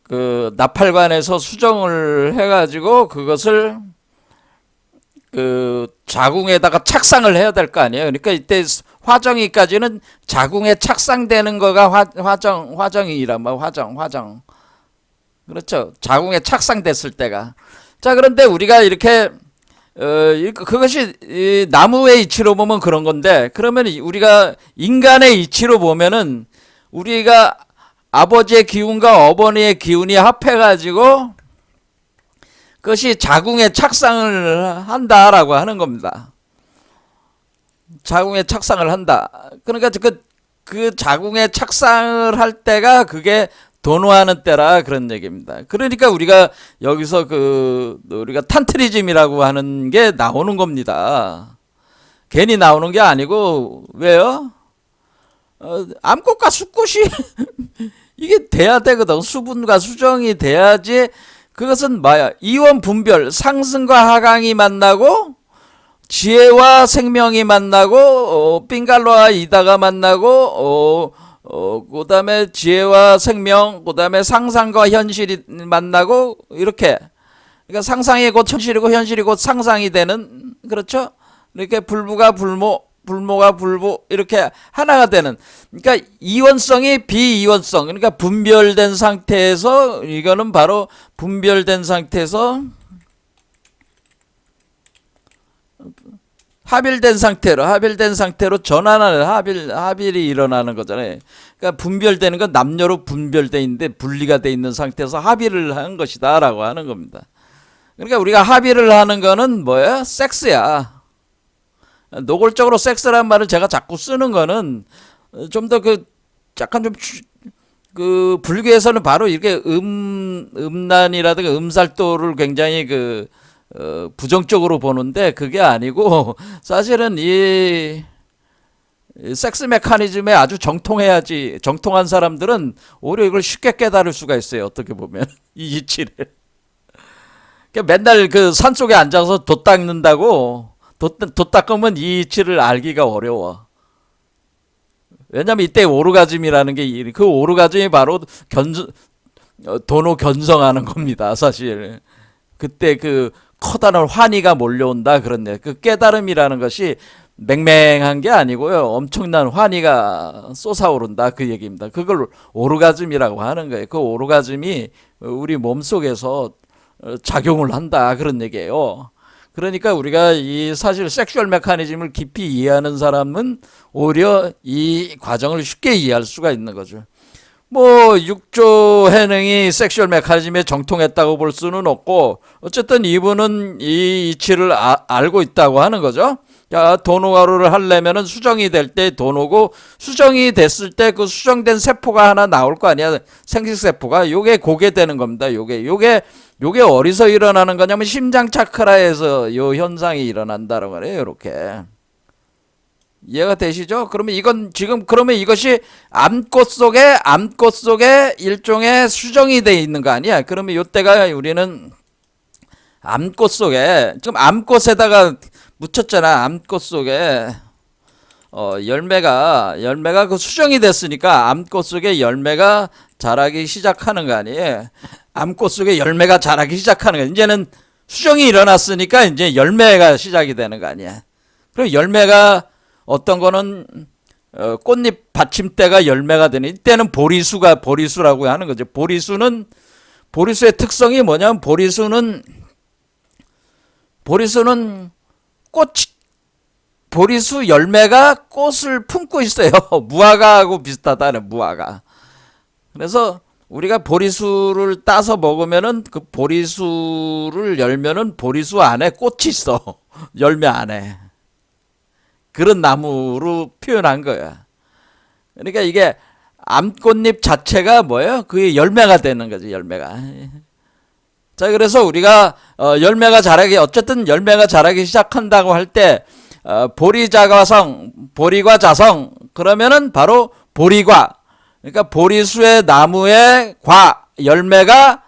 그 나팔관에서 수정을 해가지고 그것을 그 자궁에다가 착상을 해야 될 거 아니에요. 그러니까 이때 화정이까지는 자궁에 착상되는 거가 화정이란 말 화정. 그렇죠. 자궁에 착상됐을 때가. 자, 그런데 우리가 이렇게 그것이 이 나무의 이치로 보면 그런 건데, 그러면 우리가 인간의 이치로 보면은 우리가 아버지의 기운과 어머니의 기운이 합해가지고 그것이 자궁에 착상을 한다라고 하는 겁니다. 자궁에 착상을 한다. 그러니까 그 자궁에 착상을 할 때가 그게 도노하는 때라 그런 얘기입니다. 그러니까 우리가 여기서 우리가 탄트리즘이라고 하는 게 나오는 겁니다. 괜히 나오는 게 아니고, 왜요? 암꽃과 수꽃이 이게 돼야 되거든. 수분과 수정이 돼야지. 그것은 뭐야? 이원 분별, 상승과 하강이 만나고 지혜와 생명이 만나고 빙갈로와 이다가 만나고 그 다음에 지혜와 생명, 그 다음에 상상과 현실이 만나고, 이렇게. 그러니까 상상이 곧 현실이고 현실이 곧 상상이 되는, 그렇죠? 이렇게 불부가 불모, 불모가 불부, 이렇게 하나가 되는. 그러니까 이원성이 비이원성, 그러니까 분별된 상태에서, 이거는 바로 분별된 상태에서 합일된 상태로 전환하는, 합일이 일어나는 거잖아요. 그러니까 분별되는 건 남녀로 분별돼 있는데 분리가 돼 있는 상태에서 합의를 한 것이다라고 하는 겁니다. 그러니까 우리가 합의를 하는 거는 뭐야? 섹스야. 노골적으로 섹스라는 말을 제가 자꾸 쓰는 거는 좀 더 약간 좀 불교에서는 바로 이렇게 음란이라든가 음살도를 굉장히 부정적으로 보는데, 그게 아니고 사실은 이 섹스 메커니즘에 아주 정통한 사람들은 오히려 이걸 쉽게 깨달을 수가 있어요. 어떻게 보면 이 이치를. 그러니까 맨날 산속에 앉아서 돛 닦는다고, 돛 닦으면 이 이치를 알기가 어려워. 왜냐면 이때 오르가즘이라는 게, 그 오르가즘이 바로 도노 견성하는 겁니다. 사실 그때 커다란 환희가 몰려온다, 그런데 그 깨달음이라는 것이 맹맹한 게 아니고요, 엄청난 환희가 솟아오른다, 그 얘기입니다. 그걸 오르가즘이라고 하는 거예요. 그 오르가즘이 우리 몸속에서 작용을 한다, 그런 얘기예요. 그러니까 우리가 사실 섹슈얼 메커니즘을 깊이 이해하는 사람은 오히려 이 과정을 쉽게 이해할 수가 있는 거죠. 뭐 육조 해능이 섹슈얼 메커니즘에 정통했다고 볼 수는 없고, 어쨌든 이분은 이 이치를 알고 있다고 하는 거죠. 야, 도노가루를 하려면은 수정이 될 때 도노고, 수정이 됐을 때 그 수정된 세포가 하나 나올 거 아니야, 생식세포가. 요게 고게 되는 겁니다. 요게 어디서 일어나는 거냐면 심장 차크라에서 요 현상이 일어난다는 거예요. 이렇게. 이해가 되시죠? 그러면 그러면 이것이 암꽃 속에 일종의 수정이 돼 있는 거 아니야? 그러면 요때가 우리는 암꽃 속에, 지금 암꽃에다가 묻혔잖아. 암꽃 속에 열매가 수정이 됐으니까 암꽃 속에 열매가 자라기 시작하는 거 아니에요? 암꽃 속에 열매가 자라기 시작하는 거. 이제는 수정이 일어났으니까 이제 열매가 시작이 되는 거 아니야? 그럼 열매가, 어떤 거는 꽃잎 받침대가 열매가 되는, 이때는 보리수라고 하는 거죠. 보리수의 특성이 뭐냐면, 보리수는 보리수 열매가 꽃을 품고 있어요. 무화과하고 비슷하다는, 무화과. 그래서 우리가 보리수를 따서 먹으면은 그 보리수를 열면은 보리수 안에 꽃이 있어. 열매 안에. 그런 나무로 표현한 거야. 그러니까 이게 암꽃잎 자체가 뭐예요? 그게 열매가 되는 거지, 열매가. 자, 그래서 우리가 어쨌든 열매가 자라기 시작한다고 할 때, 보리과 자성, 그러면은 바로 보리과. 그러니까 보리수의 나무의 열매가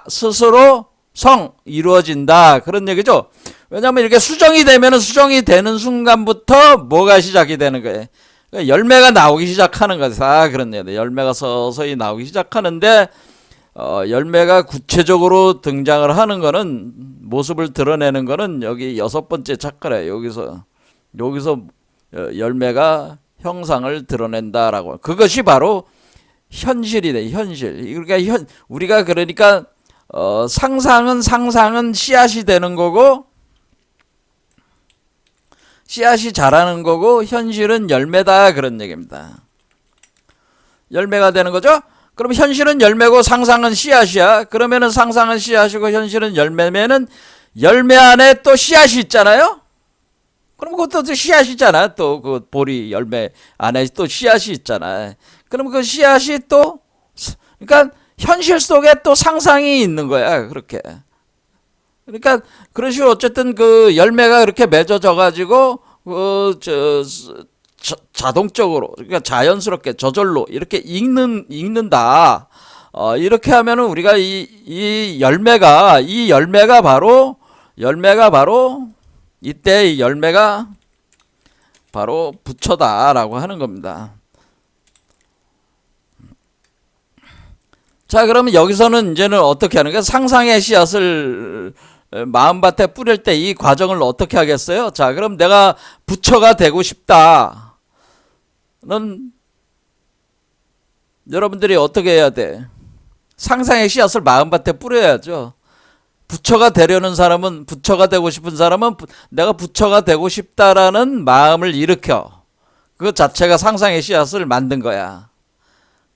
스스로 성 이루어진다, 그런 얘기죠. 왜냐하면 이렇게 수정이 되는 순간부터 뭐가 시작이 되는 거예요. 그러니까 열매가 나오기 시작하는 거다, 그런 얘기예요. 열매가 서서히 나오기 시작하는데, 열매가 구체적으로 등장을 하는 거는, 모습을 드러내는 거는 여기 6번째 차크라예요. 여기서 열매가 형상을 드러낸다라고. 그것이 바로 현실이네, 현실. 그러니까 우리가 상상은 씨앗이 되는 거고, 씨앗이 자라는 거고, 현실은 열매다. 그런 얘기입니다. 열매가 되는 거죠? 그럼 현실은 열매고 상상은 씨앗이야. 그러면은 상상은 씨앗이고 현실은 열매면은 열매 안에 또 씨앗이 있잖아요? 그럼 그것도 씨앗이잖아. 또 그 보리 열매 안에 또 씨앗이 있잖아. 그럼 그 씨앗이 또, 그러니까 현실 속에 또 상상이 있는 거야. 그렇게. 그러니까 그런 식으로 어쨌든 그 열매가 그렇게 맺어져 가지고 자동적으로, 그러니까 자연스럽게 저절로 이렇게 익는다. 이렇게 하면은 우리가 이 열매가 바로 이때 이 열매가 바로 부처다라고 하는 겁니다. 자, 그러면 여기서는 이제는 어떻게 하는 거야? 상상의 씨앗을 마음밭에 뿌릴 때 이 과정을 어떻게 하겠어요? 자, 그럼 내가 부처가 되고 싶다. 는 여러분들이 어떻게 해야 돼? 상상의 씨앗을 마음밭에 뿌려야죠. 부처가 되려는 사람은, 부처가 되고 싶은 사람은 내가 부처가 되고 싶다라는 마음을 일으켜. 그것 자체가 상상의 씨앗을 만든 거야.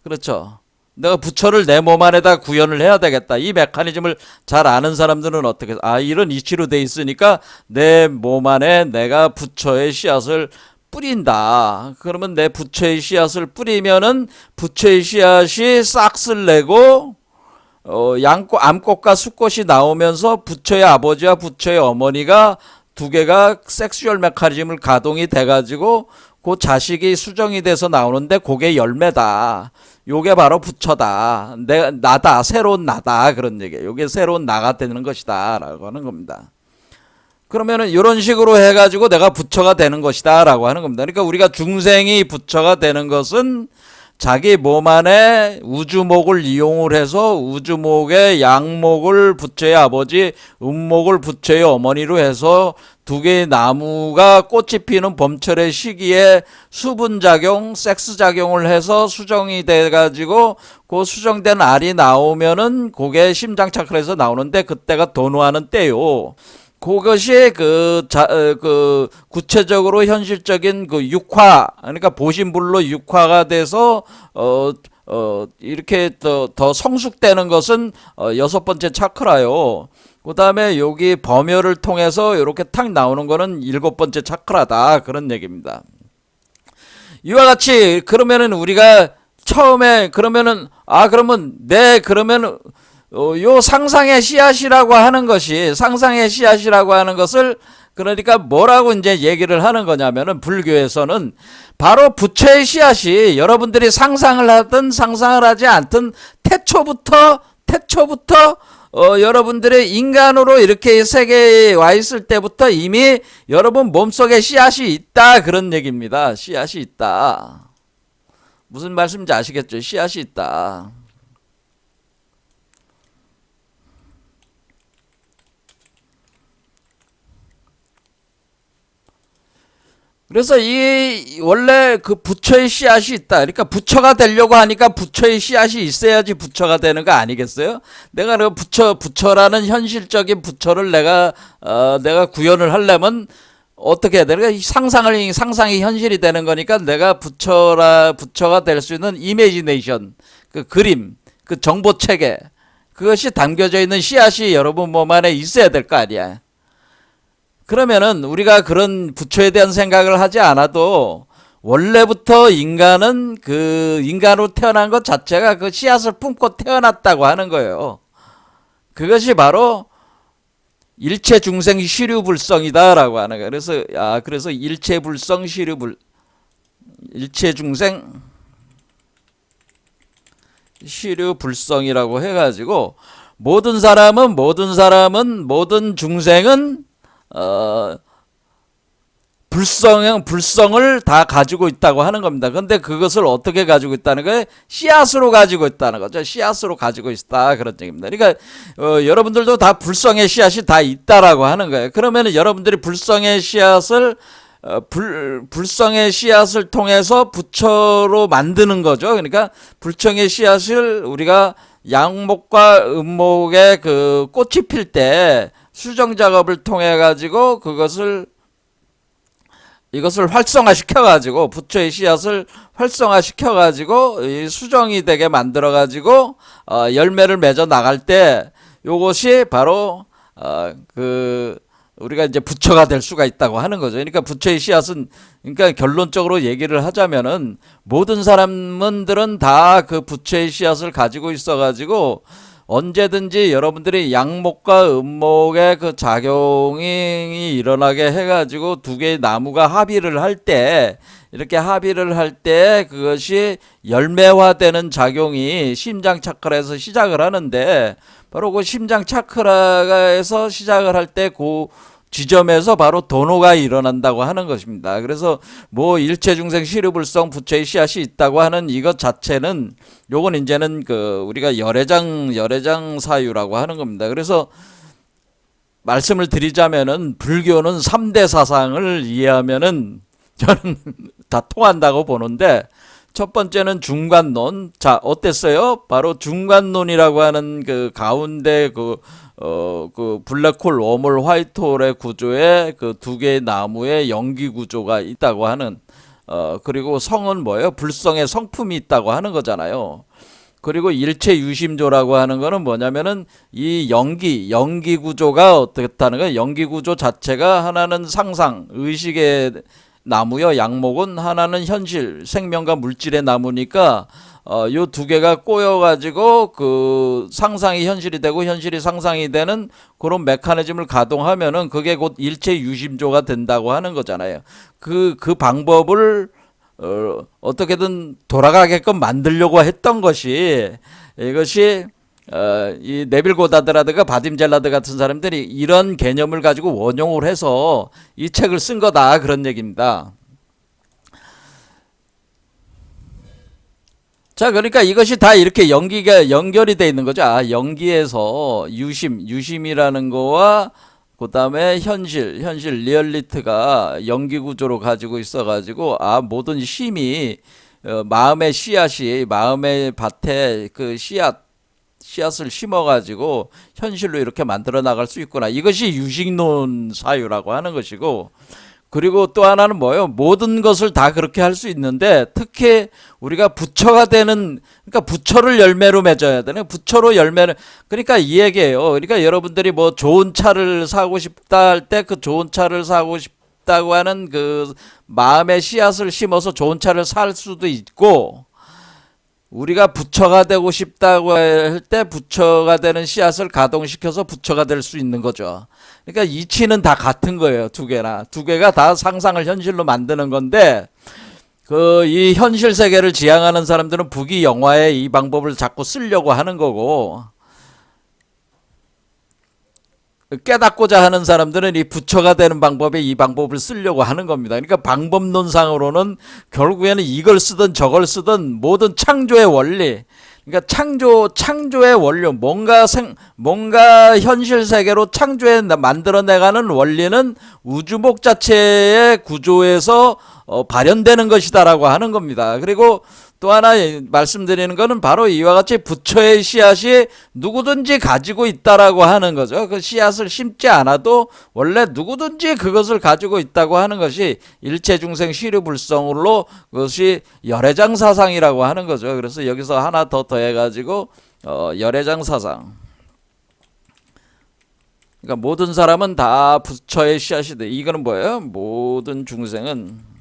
그렇죠? 내가 부처를 내 몸 안에다 구현을 해야 되겠다. 이 메커니즘을 잘 아는 사람들은 어떻게, 이런 이치로 돼 있으니까 내 몸 안에 내가 부처의 씨앗을 뿌린다. 그러면 내 부처의 씨앗을 뿌리면은 부처의 씨앗이 싹쓸 내고 암꽃과 수꽃이 나오면서 부처의 아버지와 부처의 어머니가 두 개가 섹슈얼 메커니즘을 가동이 돼가지고 그 자식이 수정이 돼서 나오는데 그게 열매다. 요게 바로 부처다. 나다. 새로운 나다. 그런 얘기예요. 요게 새로운 나가 되는 것이다. 라고 하는 겁니다. 그러면은 이런 식으로 해가지고 내가 부처가 되는 것이다. 라고 하는 겁니다. 그러니까 우리가 중생이 부처가 되는 것은 자기 몸 안에 우주목을 이용을 해서 우주목의 양목을 부처의 아버지, 음목을 부처의 어머니로 해서 두 개의 나무가 꽃이 피는 봄철의 시기에 수분작용, 섹스작용을 해서 수정이 돼가지고 그 수정된 알이 나오면은 그게 심장차크에서 나오는데 그때가 도노하는 때요. 그것이 구체적으로 현실적인 그 육화, 그러니까 보신불로 육화가 돼서, 이렇게 더 성숙되는 것은, 여섯 번째 차크라요. 그 다음에 여기 범여를 통해서 이렇게 탁 나오는 거는 일곱 번째 차크라다. 그런 얘기입니다. 이와 같이, 그러면은 우리가 처음에, 그러면은 요 상상의 씨앗이라고 하는 것을 그러니까 뭐라고 이제 얘기를 하는 거냐면은 불교에서는 바로 부처의 씨앗이 여러분들이 상상을 하든 상상을 하지 않든 태초부터 여러분들의 인간으로 이렇게 세계에 와 있을 때부터 이미 여러분 몸속에 씨앗이 있다. 그런 얘기입니다. 씨앗이 있다. 무슨 말씀인지 아시겠죠? 씨앗이 있다. 그래서 원래 그 부처의 씨앗이 있다. 그러니까 부처가 되려고 하니까 부처의 씨앗이 있어야지 부처가 되는 거 아니겠어요? 내가 그 부처라는 현실적인 부처를 내가 구현을 하려면 어떻게 해야 되나? 상상이 현실이 되는 거니까 내가 부처가 될 수 있는 이미지네이션, 그 그림, 그 정보 체계, 그것이 담겨져 있는 씨앗이 여러분 몸 안에 있어야 될 거 아니야. 그러면은 우리가 그런 부처에 대한 생각을 하지 않아도 원래부터 인간은 그 인간으로 태어난 것 자체가 그 씨앗을 품고 태어났다고 하는 거예요. 그것이 바로 일체 중생 시류불성이다라고 하는 거예요. 그래서 일체불성 일체 중생 시류불성이라고 해가지고 모든 중생은 불성을 다 가지고 있다고 하는 겁니다. 근데 그것을 어떻게 가지고 있다는 거예요? 씨앗으로 가지고 있다는 거죠. 씨앗으로 가지고 있다. 그런 얘기입니다. 그러니까, 여러분들도 다 불성의 씨앗이 다 있다라고 하는 거예요. 그러면 여러분들이 불성의 씨앗을, 불성의 씨앗을 통해서 부처로 만드는 거죠. 그러니까 불성의 씨앗을 우리가 양목과 음목의 그 꽃이 필 때 수정 작업을 통해 가지고 이것을 활성화시켜 가지고 부처의 씨앗을 활성화시켜 가지고 이 수정이 되게 만들어 가지고 열매를 맺어 나갈 때 요것이 바로 그 우리가 이제 부처가 될 수가 있다고 하는 거죠. 그러니까 부처의 씨앗은, 그러니까 결론적으로 얘기를 하자면은 모든 사람들은 다 그 부처의 씨앗을 가지고 있어가지고 언제든지 여러분들이 양목과 음목의 그 작용이 일어나게 해가지고 두 개의 나무가 합의를 할 때, 이렇게 합의를 할 때 그것이 열매화되는 작용이 심장 차크라에서 시작을 하는데, 바로 그 심장 차크라에서 시작을 할 때 그 지점에서 바로 도노가 일어난다고 하는 것입니다. 그래서 뭐 일체중생 시르불성 부처의 씨앗이 있다고 하는 이것 자체는, 요건 이제는 그 우리가 열애장 사유라고 하는 겁니다. 그래서 말씀을 드리자면은 불교는 3대 사상을 이해하면은 저는 다 통한다고 보는데, 첫 번째는 중관론. 자, 어땠어요? 바로 중관론이라고 하는 그 가운데 그 블랙홀, 웜홀, 화이트홀의 구조에 그 두 개의 나무의 연기 구조가 있다고 하는, 그리고 성은 뭐예요? 불성의 성품이 있다고 하는 거잖아요. 그리고 일체 유심조라고 하는 거는 뭐냐면은 이 연기 구조가 어떻다는 거예요? 연기 구조 자체가 하나는 상상, 의식의 나무요, 양목은 하나는 현실, 생명과 물질의 나무니까 요 두 개가 꼬여가지고 그 상상이 현실이 되고 현실이 상상이 되는 그런 메커니즘을 가동하면은 그게 곧 일체 유심조가 된다고 하는 거잖아요. 그 방법을 어떻게든 돌아가게끔 만들려고 했던 것이, 이것이 이 네빌 고다드라든가 바딤 젤라드 같은 사람들이 이런 개념을 가지고 원용을 해서 이 책을 쓴 거다, 그런 얘기입니다. 자, 그러니까 이것이 다 이렇게 연결이 돼 있는 거죠. 연기에서 유심이라는 거와 그 다음에 현실 리얼리티가 연기 구조로 가지고 있어가지고, 모든 심이 마음의 씨앗이 마음의 밭에 그 씨앗을 심어가지고 현실로 이렇게 만들어 나갈 수 있구나. 이것이 유식론 사유라고 하는 것이고, 그리고 또 하나는 뭐예요? 모든 것을 다 그렇게 할 수 있는데, 특히 우리가 부처가 되는, 그러니까 부처를 열매로 맺어야 되네. 부처로 열매를, 그러니까 이 얘기예요. 그러니까 여러분들이 뭐 좋은 차를 사고 싶다 할 때 그 좋은 차를 사고 싶다고 하는 그 마음의 씨앗을 심어서 좋은 차를 살 수도 있고, 우리가 부처가 되고 싶다고 할 때 부처가 되는 씨앗을 가동시켜서 부처가 될 수 있는 거죠. 그러니까 이치는 다 같은 거예요. 두 개가 다 상상을 현실로 만드는 건데, 이 현실 세계를 지향하는 사람들은 부귀영화에 이 방법을 자꾸 쓰려고 하는 거고, 깨닫고자 하는 사람들은 이 부처가 되는 방법에 이 방법을 쓰려고 하는 겁니다. 그러니까 방법론상으로는 결국에는 이걸 쓰든 저걸 쓰든 모든 창조의 원리, 그러니까 창조의 원리, 뭔가 현실 세계로 만들어내가는 원리는 우주목 자체의 구조에서 발현되는 것이다라고 하는 겁니다. 그리고 또 하나 말씀드리는 것은 바로 이와 같이 부처의 씨앗이 누구든지 가지고 있다라고 하는 거죠. 그 씨앗을 심지 않아도 원래 누구든지 그것을 가지고 있다고 하는 것이 일체중생 시류불성으로, 그것이 열애장 사상이라고 하는 거죠. 그래서 여기서 하나 더 더해가지고 열애장 사상. 그러니까 모든 사람은 다 부처의 씨앗이 돼. 이거는 뭐예요? 모든 중생은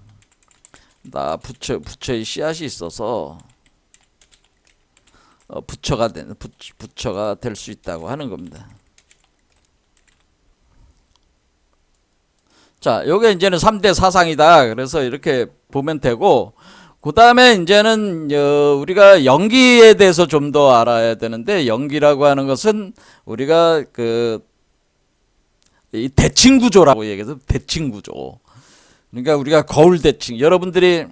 다 부처의 씨앗이 있어서 부처가 될 수 있다고 하는 겁니다. 자, 요게 이제는 3대 사상이다. 그래서 이렇게 보면 되고, 그 다음에 이제는 우리가 연기에 대해서 좀 더 알아야 되는데, 연기라고 하는 것은 우리가 이 대칭구조라고 얘기해서, 대칭구조. 그러니까 우리가 거울 대칭, 여러분들이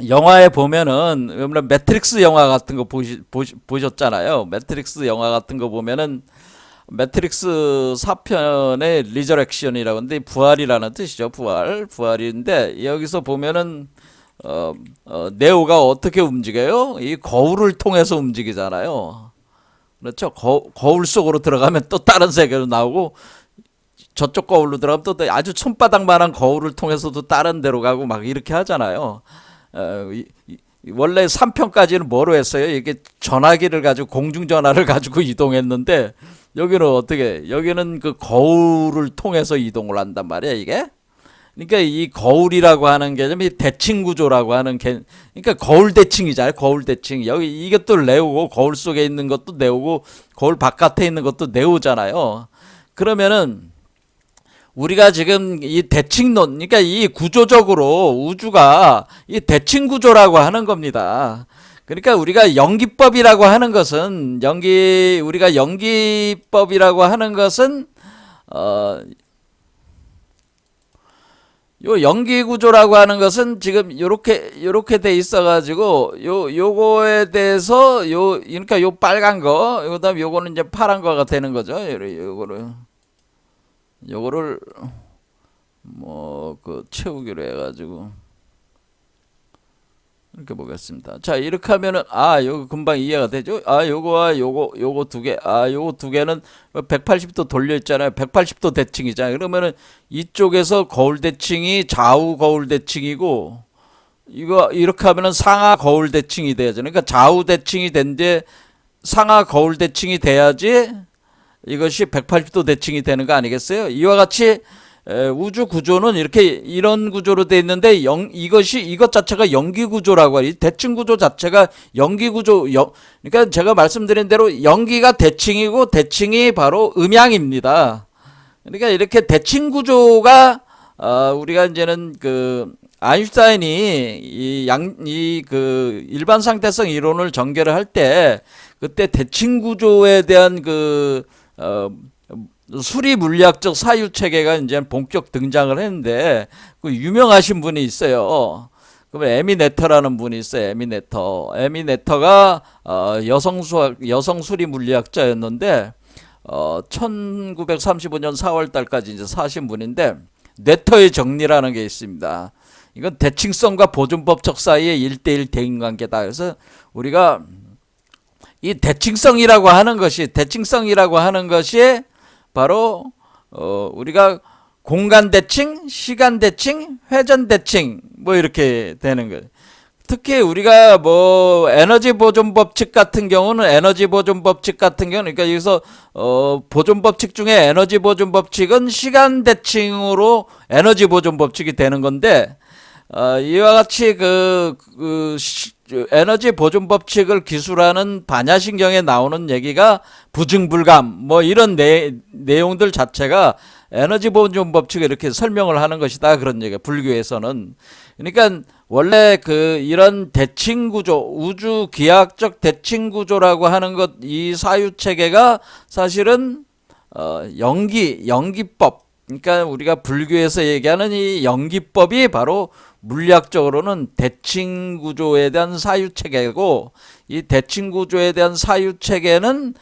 영화에 보면은 매트릭스 영화 같은 거 보셨잖아요. 매트릭스 영화 같은 거 보면은 매트릭스 4편의 리저렉션이라고 하는데 부활이라는 뜻이죠. 부활인데 여기서 보면은 네오가 어떻게 움직여요? 이 거울을 통해서 움직이잖아요. 그렇죠? 거울 속으로 들어가면 또 다른 세계로 나오고 저쪽 거울로 들어가면 또 아주 손바닥만한 거울을 통해서도 다른 데로 가고 막 이렇게 하잖아요. 원래 3편까지는 뭐로 했어요? 이게 전화기를 가지고 공중전화를 가지고 이동했는데 여기는 어떻게? 여기는 그 거울을 통해서 이동을 한단 말이야, 이게. 그러니까 이 거울이라고 하는 개념이 대칭 구조라고 하는 그러니까 거울 대칭이잖아요. 거울 대칭. 여기 이것도 네오고 거울 속에 있는 것도 네오고 거울 바깥에 있는 것도 네오잖아요. 그러면은 우리가 지금 이 대칭론, 그러니까 이 구조적으로 우주가 이 대칭 구조라고 하는 겁니다. 그러니까 우리가 연기법이라고 하는 것은 우리가 연기법이라고 하는 것은 요 연기 구조라고 하는 것은 지금 요렇게 돼 있어 가지고 요거에 대해서 그러니까 요 빨간 거, 그다음에 요거는 이제 파란 거가 되는 거죠. 요거를 뭐 그 채우기로 해 가지고 이렇게 보겠습니다. 자, 이렇게 하면은 요거 금방 이해가 되죠? 요거와 요거 두 개. 요거 두 개는 180도 돌려 있잖아요. 180도 대칭이잖아요. 그러면은 이쪽에서 거울 대칭이 좌우 거울 대칭이고 이거 이렇게 하면은 상하 거울 대칭이 돼야죠. 그러니까 좌우 대칭이 된데 상하 거울 대칭이 돼야지 이것이 180도 대칭이 되는 거 아니겠어요? 이와 같이 우주 구조는 이런 구조로 되어 있는데 이것 자체가 연기 구조라고 해요. 대칭 구조 자체가 연기 구조. 그러니까 제가 말씀드린 대로 연기가 대칭이고 대칭이 바로 음양입니다. 그러니까 이렇게 대칭 구조가 우리가 이제는 그 아인슈타인이 그 일반 상태성 이론을 전개를 할 때 그때 대칭 구조에 대한 수리 물리학적 사유 체계가 이제 본격 등장을 했는데 그 유명하신 분이 있어요. 그러면 에미네터라는 분이 있어요. 에미네터가 여성 수리 물리학자였는데 1935년 4월 달까지 이제 사신 분인데 네터의 정리라는 게 있습니다. 이건 대칭성과 보존법칙 사이의 1대1 대인 관계다. 그래서 우리가 이 대칭성이라고 하는 것이 바로 우리가 공간 대칭, 시간 대칭, 회전 대칭 뭐 이렇게 되는 거예요. 특히 우리가 뭐 에너지 보존 법칙 같은 경우는 그러니까 여기서 보존 법칙 중에 에너지 보존 법칙은 시간 대칭으로 에너지 보존 법칙이 되는 건데 이와 같이 에너지 보존 법칙을 기술하는 반야신경에 나오는 얘기가 부증불감 뭐 이런 내용들 자체가 에너지 보존 법칙을 이렇게 설명을 하는 것이다 그런 얘기예요. 불교에서는. 그러니까 원래 이런 대칭 구조, 우주 기하학적 대칭 구조라고 하는 것, 이 사유 체계가 사실은 연기법. 그러니까 우리가 불교에서 얘기하는 이 연기법이 바로 물리학적으로는 대칭 구조에 대한 사유 체계고, 이 대칭 구조에 대한 사유 체계는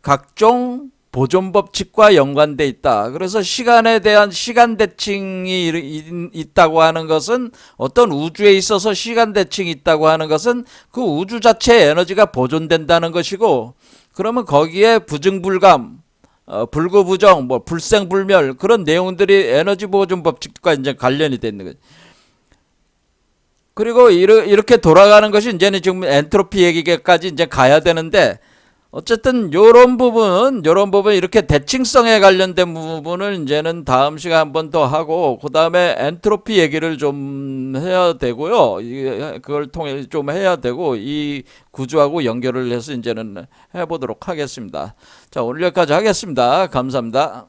각종 보존 법칙과 연관돼 있다. 그래서 시간에 대한 시간 대칭이 있다고 하는 것은 어떤 우주에 있어서 시간 대칭이 있다고 하는 것은 그 우주 자체의 에너지가 보존된다는 것이고, 그러면 거기에 부증불감, 불구부정, 뭐 불생불멸 그런 내용들이 에너지 보존 법칙과 이제 관련이 되는 거죠. 그리고 이렇게 돌아가는 것이 이제는 지금 엔트로피 얘기까지 이제 가야 되는데, 어쨌든 요런 부분 이렇게 대칭성에 관련된 부분을 이제는 다음 시간 한 번 더 하고, 그 다음에 엔트로피 얘기를 좀 해야 되고요. 그걸 통해 좀 해야 되고, 이 구조하고 연결을 해서 이제는 해보도록 하겠습니다. 자, 오늘 여기까지 하겠습니다. 감사합니다.